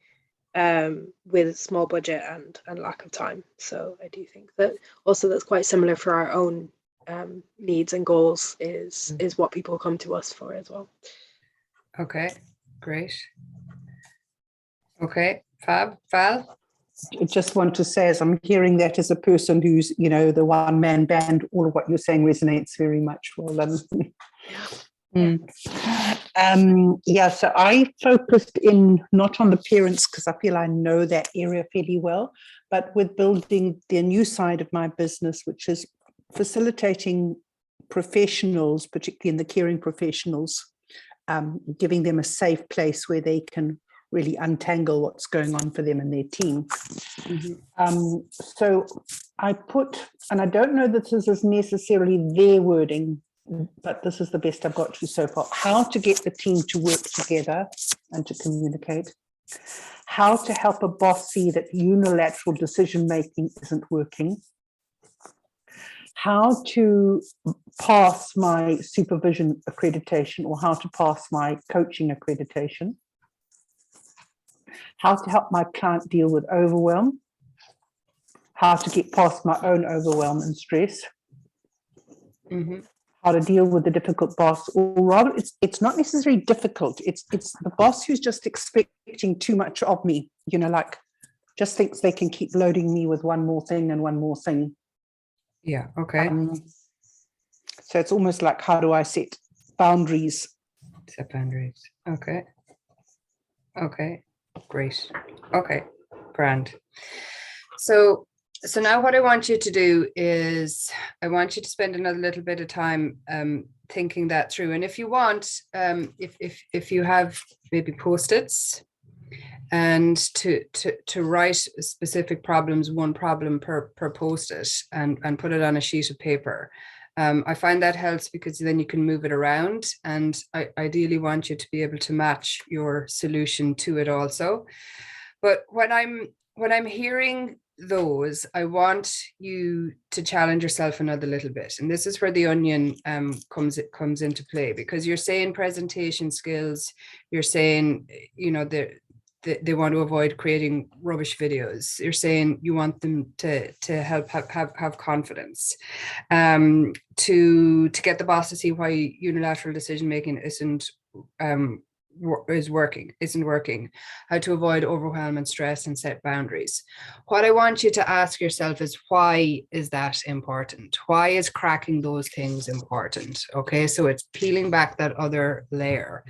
Speaker 3: with a small budget and lack of time. So I do think that also that's quite similar for our own needs and goals is what people come to us for as well.
Speaker 1: Okay, great. Okay, Fab, Val?
Speaker 4: I just want to say, as I'm hearing that as a person who's, the one-man band, all of what you're saying resonates very much. Well done. So I focused in not on the parents because I feel I know that area fairly well, but with building the new side of my business, which is facilitating professionals, particularly in the caring professionals, giving them a safe place where they can really untangle what's going on for them and their team. So I put, and I don't know that this is necessarily their wording, but this is the best I've got to so far, how to get the team to work together and to communicate, how to help a boss see that unilateral decision-making isn't working, how to pass my supervision accreditation or how to pass my coaching accreditation, how to help my client deal with overwhelm, how to get past my own overwhelm and stress, how to deal with the difficult boss, or rather it's not necessarily difficult, it's the boss who's just expecting too much of me, like just thinks they can keep loading me with one more thing and one more thing.
Speaker 1: Yeah, okay.
Speaker 4: So it's almost like, how do I set boundaries?
Speaker 1: Set boundaries. Okay. Okay, great. Okay, grand. So now what I want you to do is I want you to spend another little bit of time thinking that through. And if you want, if you have maybe Post-its, and to write specific problems, one problem per post-it, and put it on a sheet of paper. I find that helps because then you can move it around, and I ideally want you to be able to match your solution to it also. But when I'm hearing those, I want you to challenge yourself another little bit. And this is where the onion comes into play, because you're saying presentation skills, you're saying, you know, they want to avoid creating rubbish videos. You're saying you want them to help have confidence, to get the boss to see why unilateral decision making isn't working, how to avoid overwhelm and stress and set boundaries. What I want you to ask yourself is, why is that important? Why is cracking those things important? Okay, so it's peeling back that other layer,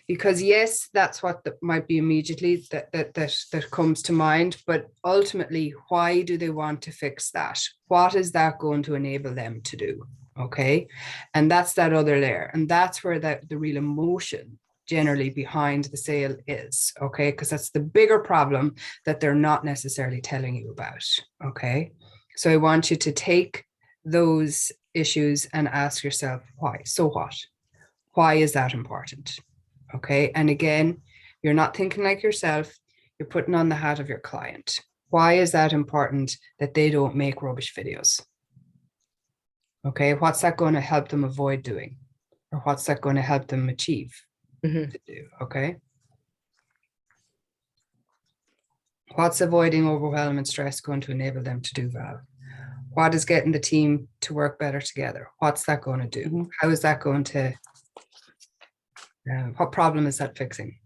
Speaker 1: because yes, that's what might be immediately that comes to mind, but ultimately, why do they want to fix that? What is that going to enable them to do? Okay, and that's that other layer, and that's where the real emotion generally behind the sale is, okay, because that's the bigger problem that they're not necessarily telling you about. Okay, so I want you to take those issues and ask yourself, why? So what? Why is that important? Okay, and again, you're not thinking like yourself, you're putting on the hat of your client. Why is that important that they don't make rubbish videos? Okay, what's that going to help them avoid doing, or what's that going to help them achieve? To do, okay? What's avoiding overwhelm and stress going to enable them to do, Val? What is getting the team to work better together? What's that going to do? How is that going to, what problem is that fixing?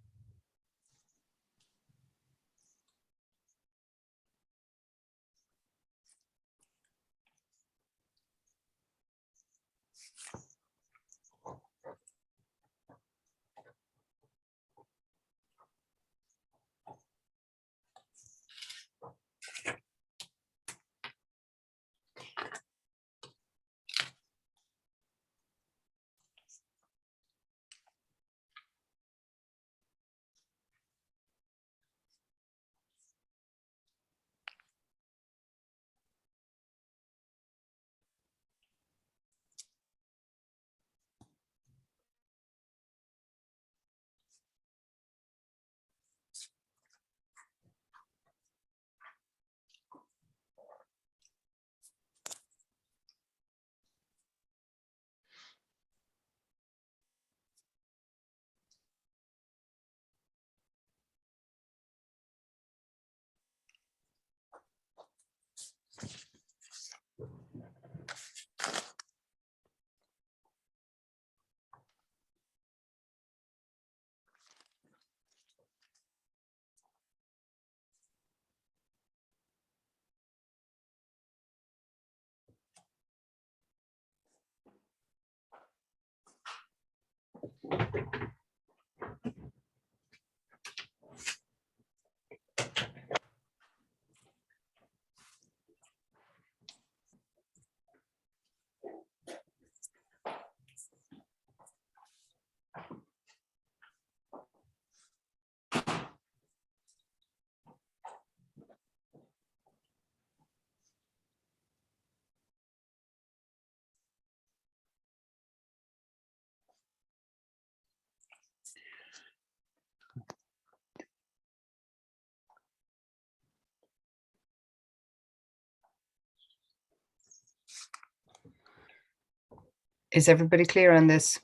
Speaker 1: Is everybody clear on this?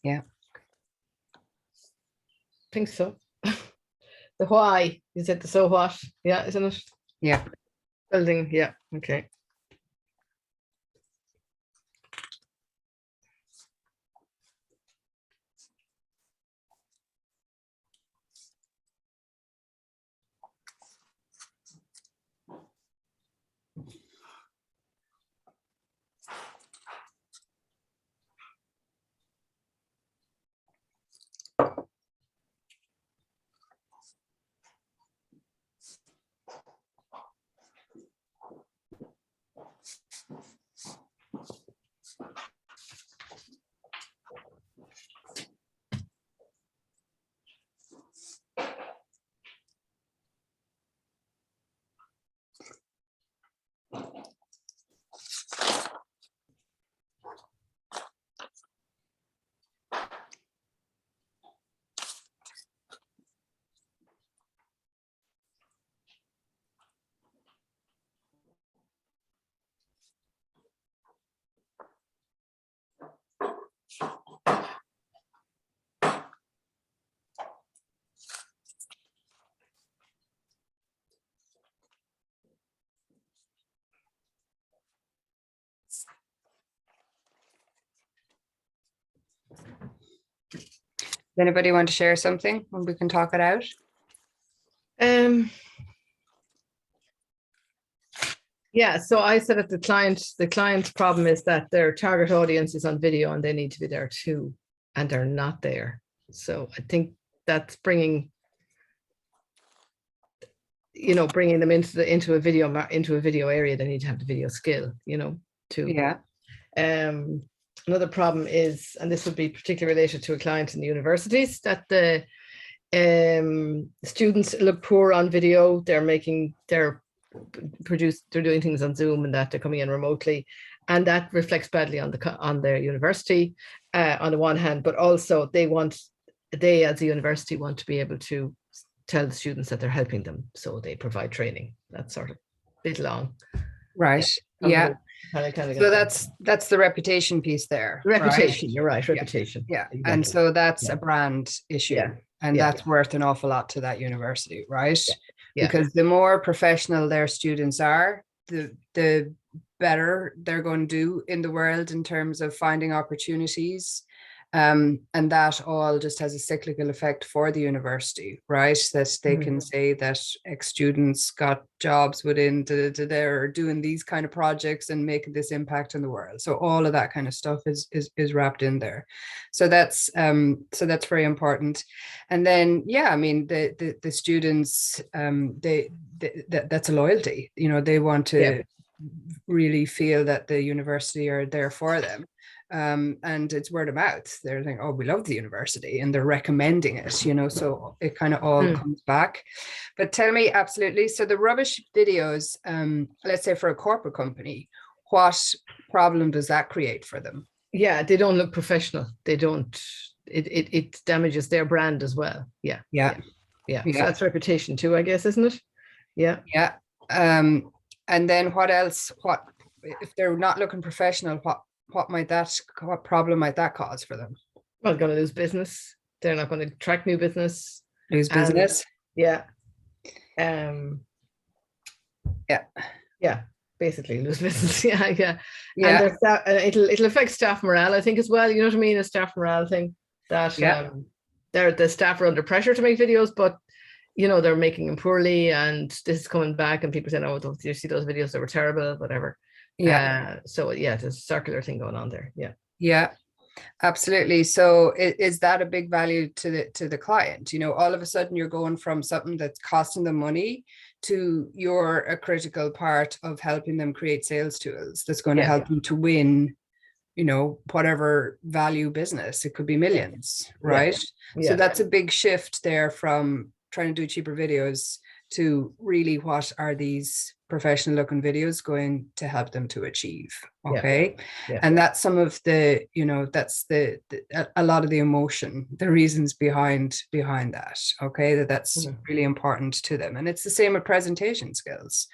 Speaker 1: Yeah.
Speaker 2: I think so. The why, you said the so what, yeah, isn't it?
Speaker 1: Yeah.
Speaker 2: Building, yeah, okay.
Speaker 1: Anybody want to share something when we can talk it out?
Speaker 2: Yeah, so I said that the client's problem is that their target audience is on video and they need to be there too, and they're not there. So I think that's bringing them into a video area. They need to have the video skill, too.
Speaker 1: Yeah.
Speaker 2: Another problem is, and this would be particularly related to a client in the universities, that the students look poor on video. They're doing things on Zoom and that they're coming in remotely, and that reflects badly on their university on the one hand, but also they as a university want to be able to tell the students that they're helping them, so they provide training. That's sort of a bit long,
Speaker 1: Right. Yeah.
Speaker 2: Kinda
Speaker 1: So that's the reputation piece there.
Speaker 2: reputation.
Speaker 1: Right?
Speaker 2: You're right, reputation.
Speaker 1: Yeah.
Speaker 2: Exactly.
Speaker 1: And so that's
Speaker 2: Yeah.
Speaker 1: a brand issue.
Speaker 2: Yeah.
Speaker 1: And
Speaker 2: Yeah.
Speaker 1: that's worth an awful lot to that university, right?
Speaker 2: Yeah.
Speaker 1: Because the more professional their students are, the better they're going to do in the world in terms of finding opportunities. And that all just has a cyclical effect for the university, right? That they can say that ex-students got jobs within they're doing these kind of projects and making this impact in the world. So all of that kind of stuff is wrapped in there. So that's very important. And then I mean the students that's a loyalty. They want to really feel that the university are there for them. And it's word of mouth. They're like, oh, we love the university, and they're recommending it, so it kind of all comes back. But tell me, absolutely. So the rubbish videos, let's say for a corporate company, what problem does that create for them?
Speaker 2: Yeah, they don't look professional. They don't, it damages their brand as well. Yeah. So that's reputation too, I guess, isn't it? Yeah.
Speaker 1: Yeah. And then what else? What if they're not looking professional? What problem might that cause for them?
Speaker 2: Well, going to lose business. They're not going to attract new business.
Speaker 1: Lose business.
Speaker 2: Yeah.
Speaker 1: Yeah.
Speaker 2: Basically lose business. Yeah. And it'll affect staff morale, I think, as well. You know what I mean? A staff morale thing that the staff are under pressure to make videos, but they're making them poorly, and this is coming back, and people saying, "Oh, don't you see those videos? They were terrible," whatever. So there's a circular thing going on there.
Speaker 1: Yeah, absolutely. So is that a big value to the client? All of a sudden you're going from something that's costing them money to you're a critical part of helping them create sales tools that's going to help them to win, whatever value business. It could be millions, right? So that's a big shift there from trying to do cheaper videos to really what are these professional looking videos going to help them to achieve. Okay. And that's some of the, that's a lot of the emotion, the reasons behind that. Okay. That's really important to them. And it's the same with presentation skills,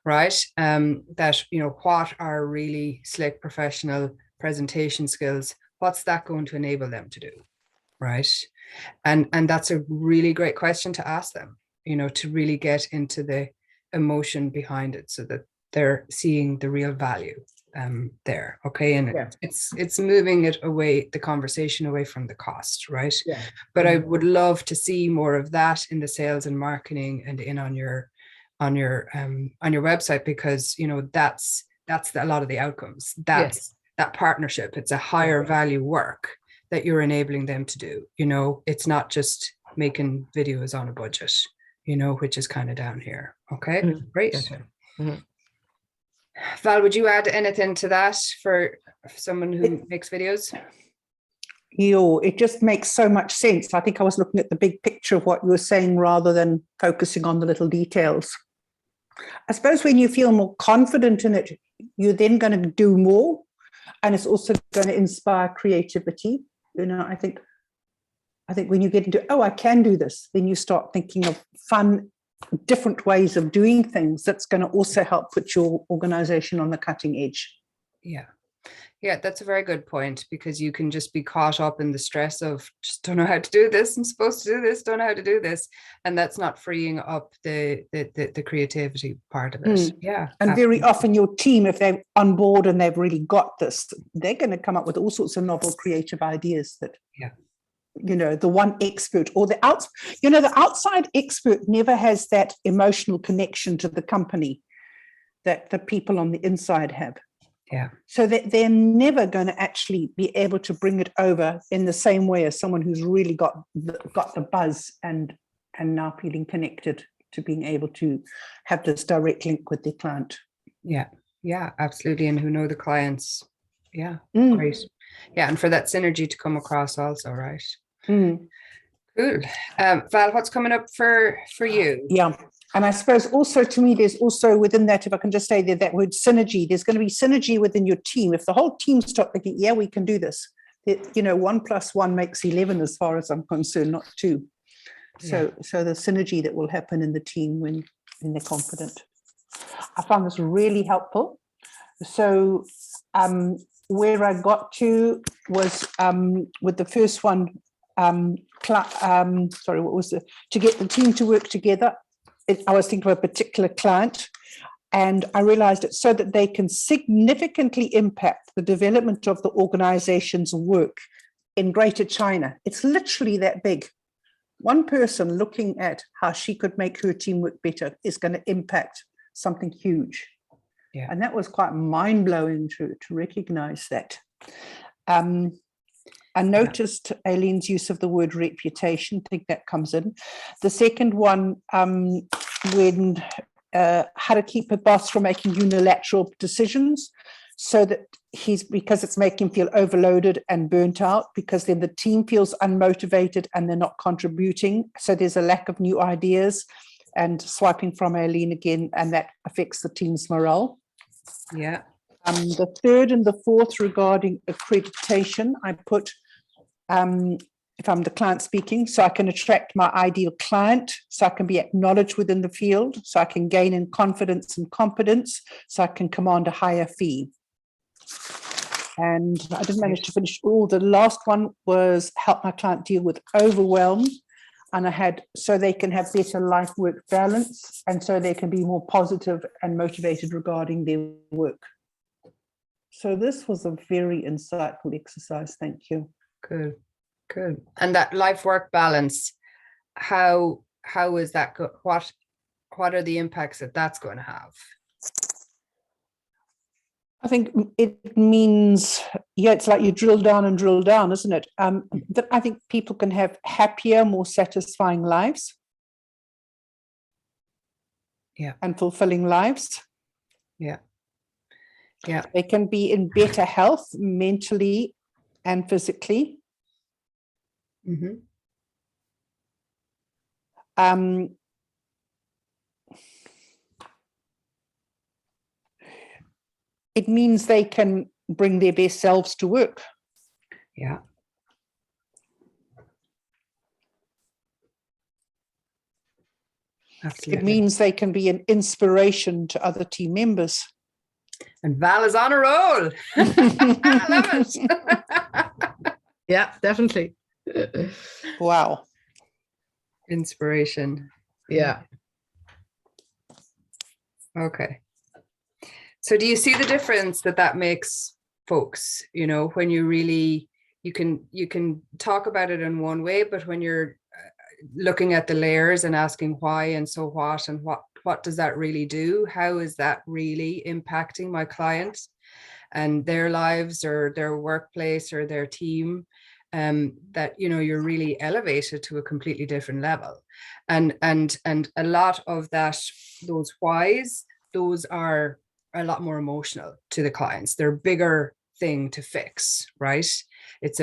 Speaker 1: right? That, what are really slick professional presentation skills? What's that going to enable them to do? Right. And that's a really great question to ask them, to really get into the emotion behind it so that they're seeing the real value there. Okay. And it's moving it away, the conversation away from the cost, right? But I would love to see more of that in the sales and marketing and on your website, because that's a lot of the outcomes. That's that partnership. It's a higher value work that you're enabling them to do. It's not just making videos on a budget, which is kind of down here. Okay, great. Val, would you add anything to that for someone who makes videos?
Speaker 4: It just makes so much sense. I think I was looking at the big picture of what you were saying rather than focusing on the little details. I suppose when you feel more confident in it, you're then going to do more, and it's also going to inspire creativity. I think when you get into, I can do this, then you start thinking of fun, different ways of doing things that's going to also help put your organization on the cutting edge.
Speaker 1: Yeah, that's a very good point, because you can just be caught up in the stress of just don't know how to do this. I'm supposed to do this, don't know how to do this. And that's not freeing up the creativity part of it. Yeah.
Speaker 4: And very often your team, if they're on board and they've really got this, they're going to come up with all sorts of novel creative ideas that the one expert or the outside expert never has that emotional connection to the company that the people on the inside have.
Speaker 1: Yeah.
Speaker 4: So that they're never going to actually be able to bring it over in the same way as someone who's really got the buzz and now feeling connected to being able to have this direct link with their client.
Speaker 1: Yeah, absolutely. And who know the clients. Yeah, great. Yeah, and for that synergy to come across also, right? Cool. Val, what's coming up for you?
Speaker 4: Yeah. And I suppose also to me, there's also within that, if I can just say that word synergy, there's going to be synergy within your team. If the whole team start thinking, yeah, we can do this, 1 + 1 makes 11 as far as I'm concerned, not 2. So the synergy that will happen in the team when they're confident. I found this really helpful. So where I got to was with the first one, to get the team to work together. I was thinking of a particular client, and I realized it's so that they can significantly impact the development of the organization's work in Greater China. It's literally that big. One person looking at how she could make her team work better is going to impact something huge.
Speaker 1: Yeah.
Speaker 4: And that was quite mind-blowing to recognize that. I noticed Aileen's use of the word reputation. I think that comes in. The second one, when how to keep a boss from making unilateral decisions, so that because it's making him feel overloaded and burnt out, because then the team feels unmotivated and they're not contributing. So there's a lack of new ideas, and swiping from Aileen again, and that affects the team's morale.
Speaker 1: Yeah.
Speaker 4: The third and the fourth regarding accreditation, I put, if I'm the client speaking, so I can attract my ideal client, so I can be acknowledged within the field, so I can gain in confidence and competence, so I can command a higher fee. And I didn't manage to finish all. The last one was help my client deal with overwhelm. And I had, so they can have better life-work balance, and so they can be more positive and motivated regarding their work. So this was a very insightful exercise. Thank you.
Speaker 1: Good. And that life-work balance, how is that? What are the impacts that that's going to have?
Speaker 4: I think it means, it's like you drill down, isn't it? That I think people can have happier, more satisfying lives.
Speaker 1: Yeah.
Speaker 4: And fulfilling lives.
Speaker 1: Yeah.
Speaker 4: They can be in better health mentally and physically.
Speaker 1: Mm-hmm.
Speaker 4: It means they can bring their best selves to work.
Speaker 1: Yeah. Absolutely.
Speaker 4: It means they can be an inspiration to other team members.
Speaker 1: And Val is on a roll. I love it.
Speaker 2: Yeah, definitely.
Speaker 4: Wow.
Speaker 1: Inspiration.
Speaker 2: Yeah.
Speaker 1: Okay. So do you see the difference that makes, folks? When you really, you can talk about it in one way, but when you're looking at the layers and asking why and so what and what does that really do? How is that really impacting my client and their lives or their workplace or their team? That you're really elevated to a completely different level, and a lot of those whys, those are a lot more emotional to the clients. They're a bigger thing to fix, right? It's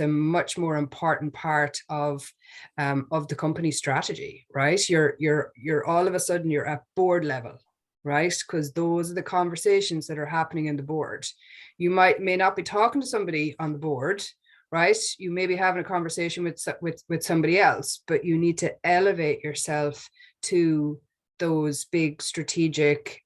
Speaker 1: a much more important part of the company strategy, right? You're all of a sudden you're at board level, right? Because those are the conversations that are happening in the board. You may not be talking to somebody on the board, right? You may be having a conversation with somebody else, but you need to elevate yourself to those big strategic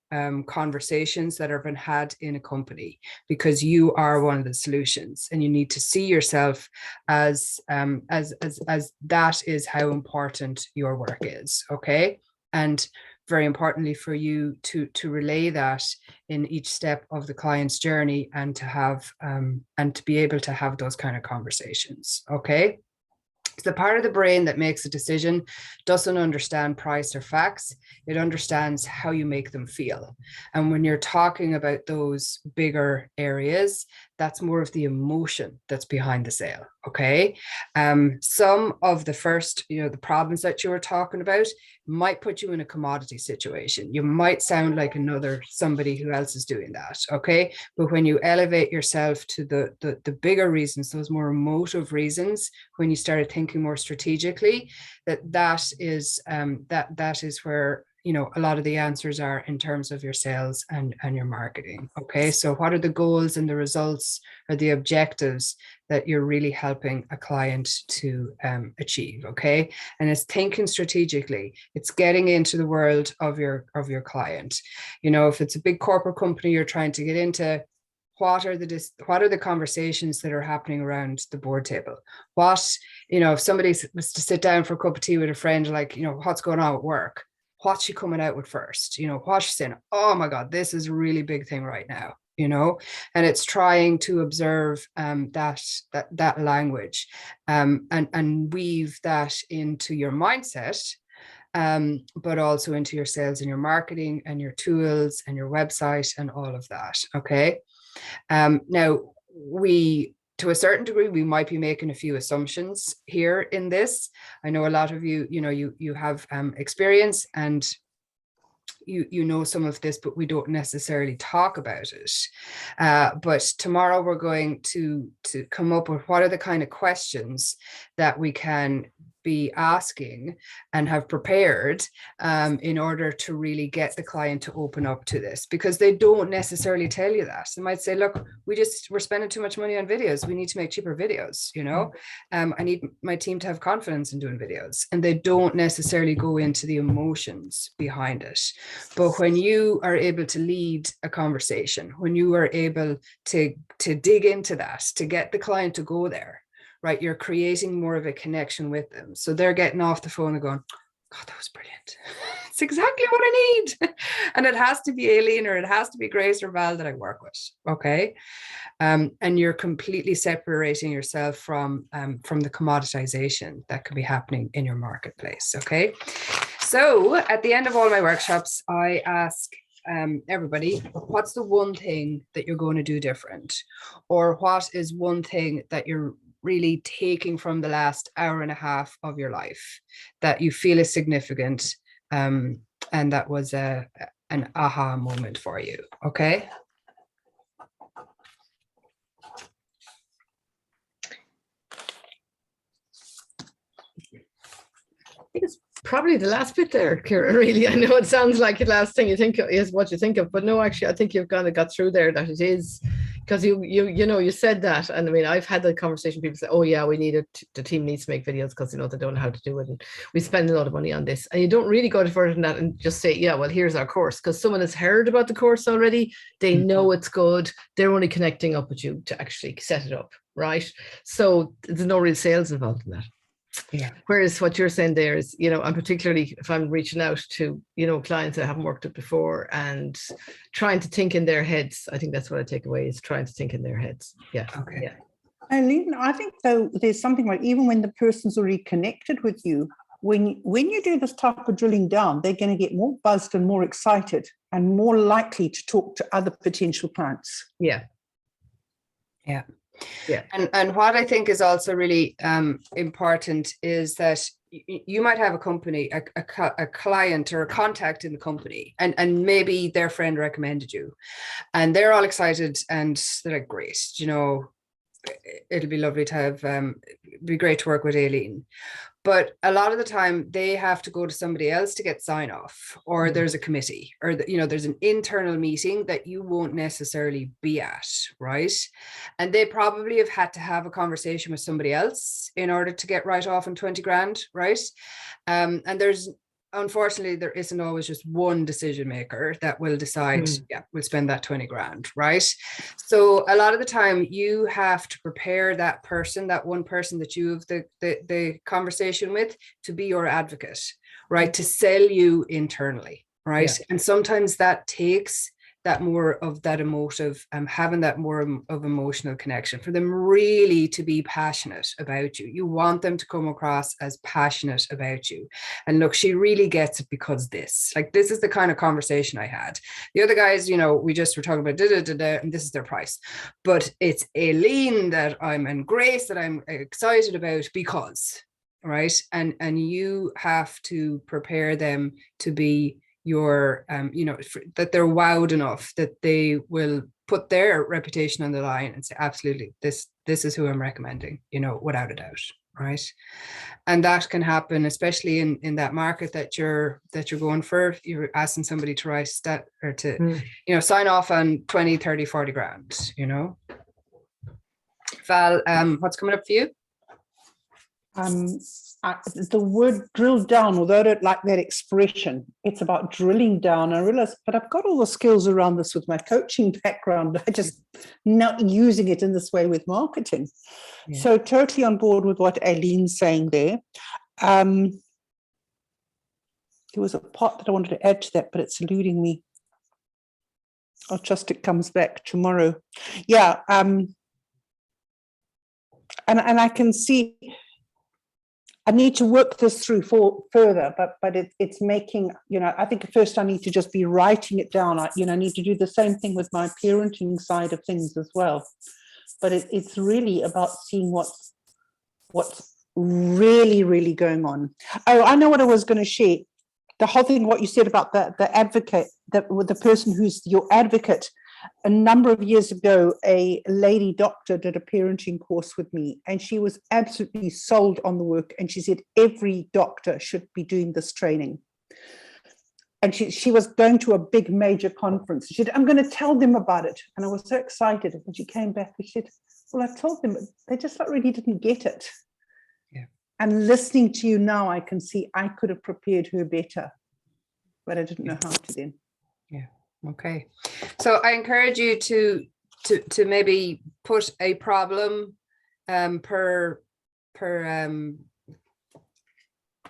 Speaker 1: conversations that have been had in a company, because you are one of the solutions, and you need to see yourself as that is how important your work is. Okay. And very importantly for you to relay that in each step of the client's journey, and to have and to be able to have those kind of conversations. Okay. The part of the brain that makes a decision doesn't understand price or facts. It understands how you make them feel. And when you're talking about those bigger areas, that's more of the emotion that's behind the sale. Okay. Some of the first, the problems that you were talking about might put you in a commodity situation. You might sound like somebody who else is doing that. Okay. But when you elevate yourself to the bigger reasons, those more emotive reasons, when you started thinking more strategically, that is where a lot of the answers are in terms of your sales and your marketing. Okay, so what are the goals and the results or the objectives that you're really helping a client to achieve? Okay, and it's thinking strategically. It's getting into the world of your client. If it's a big corporate company you're trying to get into, what are the conversations that are happening around the board table? If somebody was to sit down for a cup of tea with a friend, like, what's going on at work? What's she coming out with first? What's she saying? Oh my God, this is a really big thing right now, and it's trying to observe that language and weave that into your mindset, but also into your sales and your marketing and your tools and your website and all of that. Okay. Now, to a certain degree, we might be making a few assumptions here in this. I know a lot of you, you have experience and you know some of this, but we don't necessarily talk about it. But tomorrow we're going to come up with what are the kind of questions that we can be asking and have prepared in order to really get the client to open up to this, because they don't necessarily tell you that. They might say, look, we're spending too much money on videos. We need to make cheaper videos. I need my team to have confidence in doing videos, and they don't necessarily go into the emotions behind it. But when you are able to lead a conversation, when you are able to dig into that, to get the client to go there, right, you're creating more of a connection with them. So they're getting off the phone and going, God, that was brilliant. It's exactly what I need. And it has to be Aileen or it has to be Grace or Val that I work with. Okay. And you're completely separating yourself from the commoditization that can be happening in your marketplace. Okay. So at the end of all my workshops, I ask everybody, what's the one thing that you're going to do different? Or what is one thing that you're really taking from the last hour and a half of your life that you feel is significant, and that was an aha moment for you? Okay.
Speaker 2: I think it's probably the last bit there, Kira, really. I know it sounds like the last thing you think of is what you think of, but no, actually, I think you've kind of got through there that it is, because you said that. And I mean, I've had the conversation, people say, oh yeah, the team needs to make videos because, they don't know how to do it. And we spend a lot of money on this. And you don't really go further than that and just say, yeah, well, here's our course, because someone has heard about the course already. They know it's good. They're only connecting up with you to actually set it up, right? So there's no real sales involved in that.
Speaker 1: Yeah.
Speaker 2: Whereas what you're saying there is, and particularly if I'm reaching out to, clients that haven't worked with before and trying to think in their heads, I think that's what I take away, is trying to think in their heads. Yeah.
Speaker 1: Okay.
Speaker 2: Yeah.
Speaker 4: And I think though there's something like, even when the person's already connected with you, when you do this type of drilling down, they're going to get more buzzed and more excited and more likely to talk to other potential clients.
Speaker 2: Yeah.
Speaker 1: Yeah.
Speaker 2: Yeah.
Speaker 1: And what I think is also really important is that you might have a company, a client or a contact in the company, and maybe their friend recommended you and they're all excited and they're like, great, it'll be lovely to have, be great to work with Aileen. But a lot of the time they have to go to somebody else to get sign off, or there's a committee, or there's an internal meeting that you won't necessarily be at, right? And they probably have had to have a conversation with somebody else in order to get right off on 20 grand, right? And unfortunately, there isn't always just one decision maker that will decide, yeah, we'll spend that 20 grand, right? So a lot of the time you have to prepare that person, that one person that you have the conversation with, to be your advocate, right? To sell you internally, right? Yeah. And sometimes that takes that more of that emotive, having that more of emotional connection, for them really to be passionate about you. You want them to come across as passionate about you. And look, she really gets it because this is the kind of conversation I had. The other guys, you know, we just were talking about and this is their price. But it's Aileen and Grace that I'm excited about because, right? And you have to prepare them to be your you know, that they're wowed enough that they will put their reputation on the line and say, absolutely, this is who I'm recommending, you know, without a doubt, right? And that can happen, especially in that market that you're going for. You're asking somebody to write stat or to you know, sign off on 20, 30, 40 grand, you know. Val, what's coming up for you?
Speaker 4: The word drill down, although I don't like that expression, it's about drilling down. I realize, but I've got all the skills around this with my coaching background. I just not using it in this way with marketing. Yeah. So totally on board with what Aileen's saying there. There was a part that I wanted to add to that, but it's eluding me. I'll trust it comes back tomorrow. Yeah. And I can see I need to work this through further, but it's making, you know, I think at first I need to just be writing it down. I need to do the same thing with my parenting side of things as well. But it's really about seeing what's really, really going on. Oh, I know what I was going to share. The whole thing, what you said about the advocate, the person who's your advocate. A number of years ago, a lady doctor did a parenting course with me, and she was absolutely sold on the work. And she said every doctor should be doing this training. And she was going to a big major conference. She said, I'm going to tell them about it. And I was so excited. And she came back and she said, well, I told them, but they just really didn't get it. Yeah. And listening to you now, I can see I could have prepared her better, but I didn't know how to then.
Speaker 1: Yeah. Okay, so I encourage you to maybe put a problem per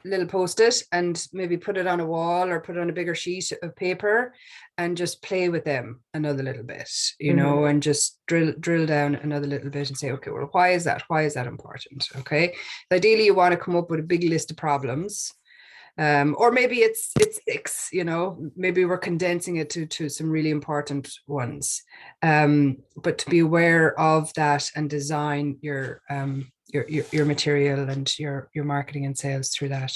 Speaker 1: little post-it and maybe put it on a wall or put it on a bigger sheet of paper and just play with them another little bit, you know, and just drill down another little bit and say, okay, well, why is that important? Okay, ideally you want to come up with a big list of problems. Or maybe it's 6, you know, maybe we're condensing it to some really important ones. But to be aware of that and design your material and your marketing and sales through that.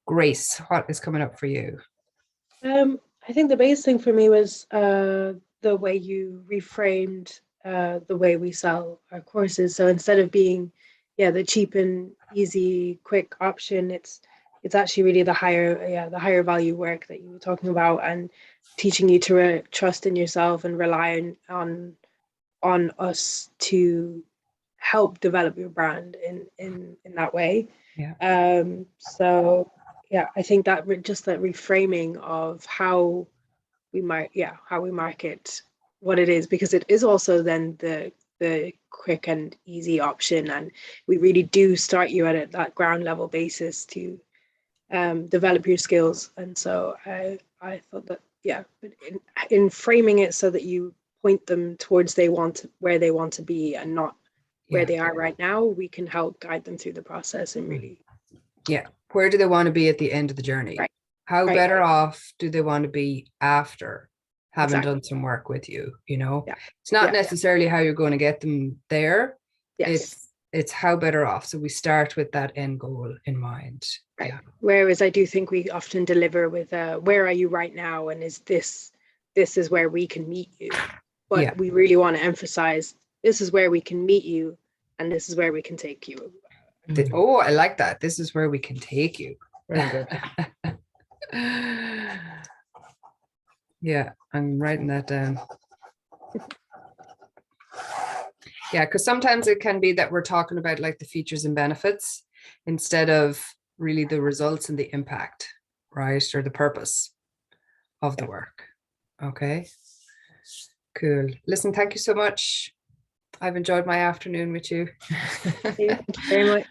Speaker 1: Grace, what is coming up for you?
Speaker 3: I think the biggest thing for me was the way you reframed the way we sell our courses. So instead of being, the cheap and easy, quick option, it's actually really the higher value work that you were talking about, and teaching you to trust in yourself and rely on us to help develop your brand in that way. So I think that just that reframing of how we market what it is, because it is also then the quick and easy option, and we really do start you at that ground level basis to develop your skills. And so I thought that but in framing it so that you point them towards where they want to be and not where they are right now, we can help guide them through the process and really
Speaker 1: where do they want to be at the end of the journey, right? How better off do they want to be after having done some work with you, you know? It's not necessarily how you're going to get them there. It's how better off. So we start with that end goal in mind.
Speaker 3: Right. Whereas I do think we often deliver with where are you right now, and is this is where we can meet you. But we really want to emphasize this is where we can meet you, and this is where we can take you.
Speaker 1: Oh, I like that. This is where we can take you.
Speaker 2: Very good.
Speaker 1: Yeah, I'm writing that down. Yeah, because sometimes it can be that we're talking about like the features and benefits instead of really the results and the impact, right? Or the purpose of the work. Okay, cool. Listen, thank you so much. I've enjoyed my afternoon with you.
Speaker 3: Thank you very much.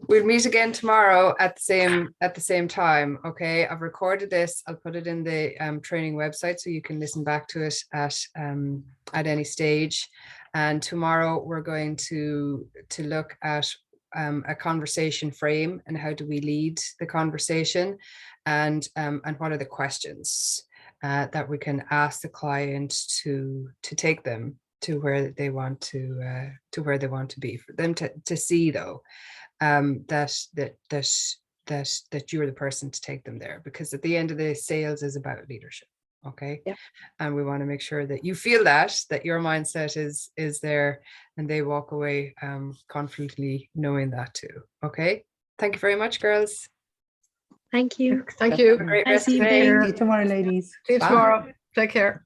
Speaker 1: We'll meet again tomorrow at the same time. Okay, I've recorded this. I'll put it in the training website so you can listen back to it at any stage. And tomorrow we're going to look at a conversation frame and how do we lead the conversation, and what are the questions that we can ask the client to take them to where they want to be, for them to see though that you're the person to take them there, because at the end of the sales is about leadership. Okay.
Speaker 3: Yeah.
Speaker 1: And we want to make sure that you feel that your mindset is there, and they walk away confidently knowing that too. Okay. Thank you very much, girls.
Speaker 3: Thank you.
Speaker 2: Thank
Speaker 1: Have a
Speaker 2: you.
Speaker 1: great
Speaker 3: Nice
Speaker 1: rest of the day.
Speaker 3: evening.
Speaker 4: See you tomorrow, ladies.
Speaker 2: See you
Speaker 1: Bye.
Speaker 2: tomorrow. Take care.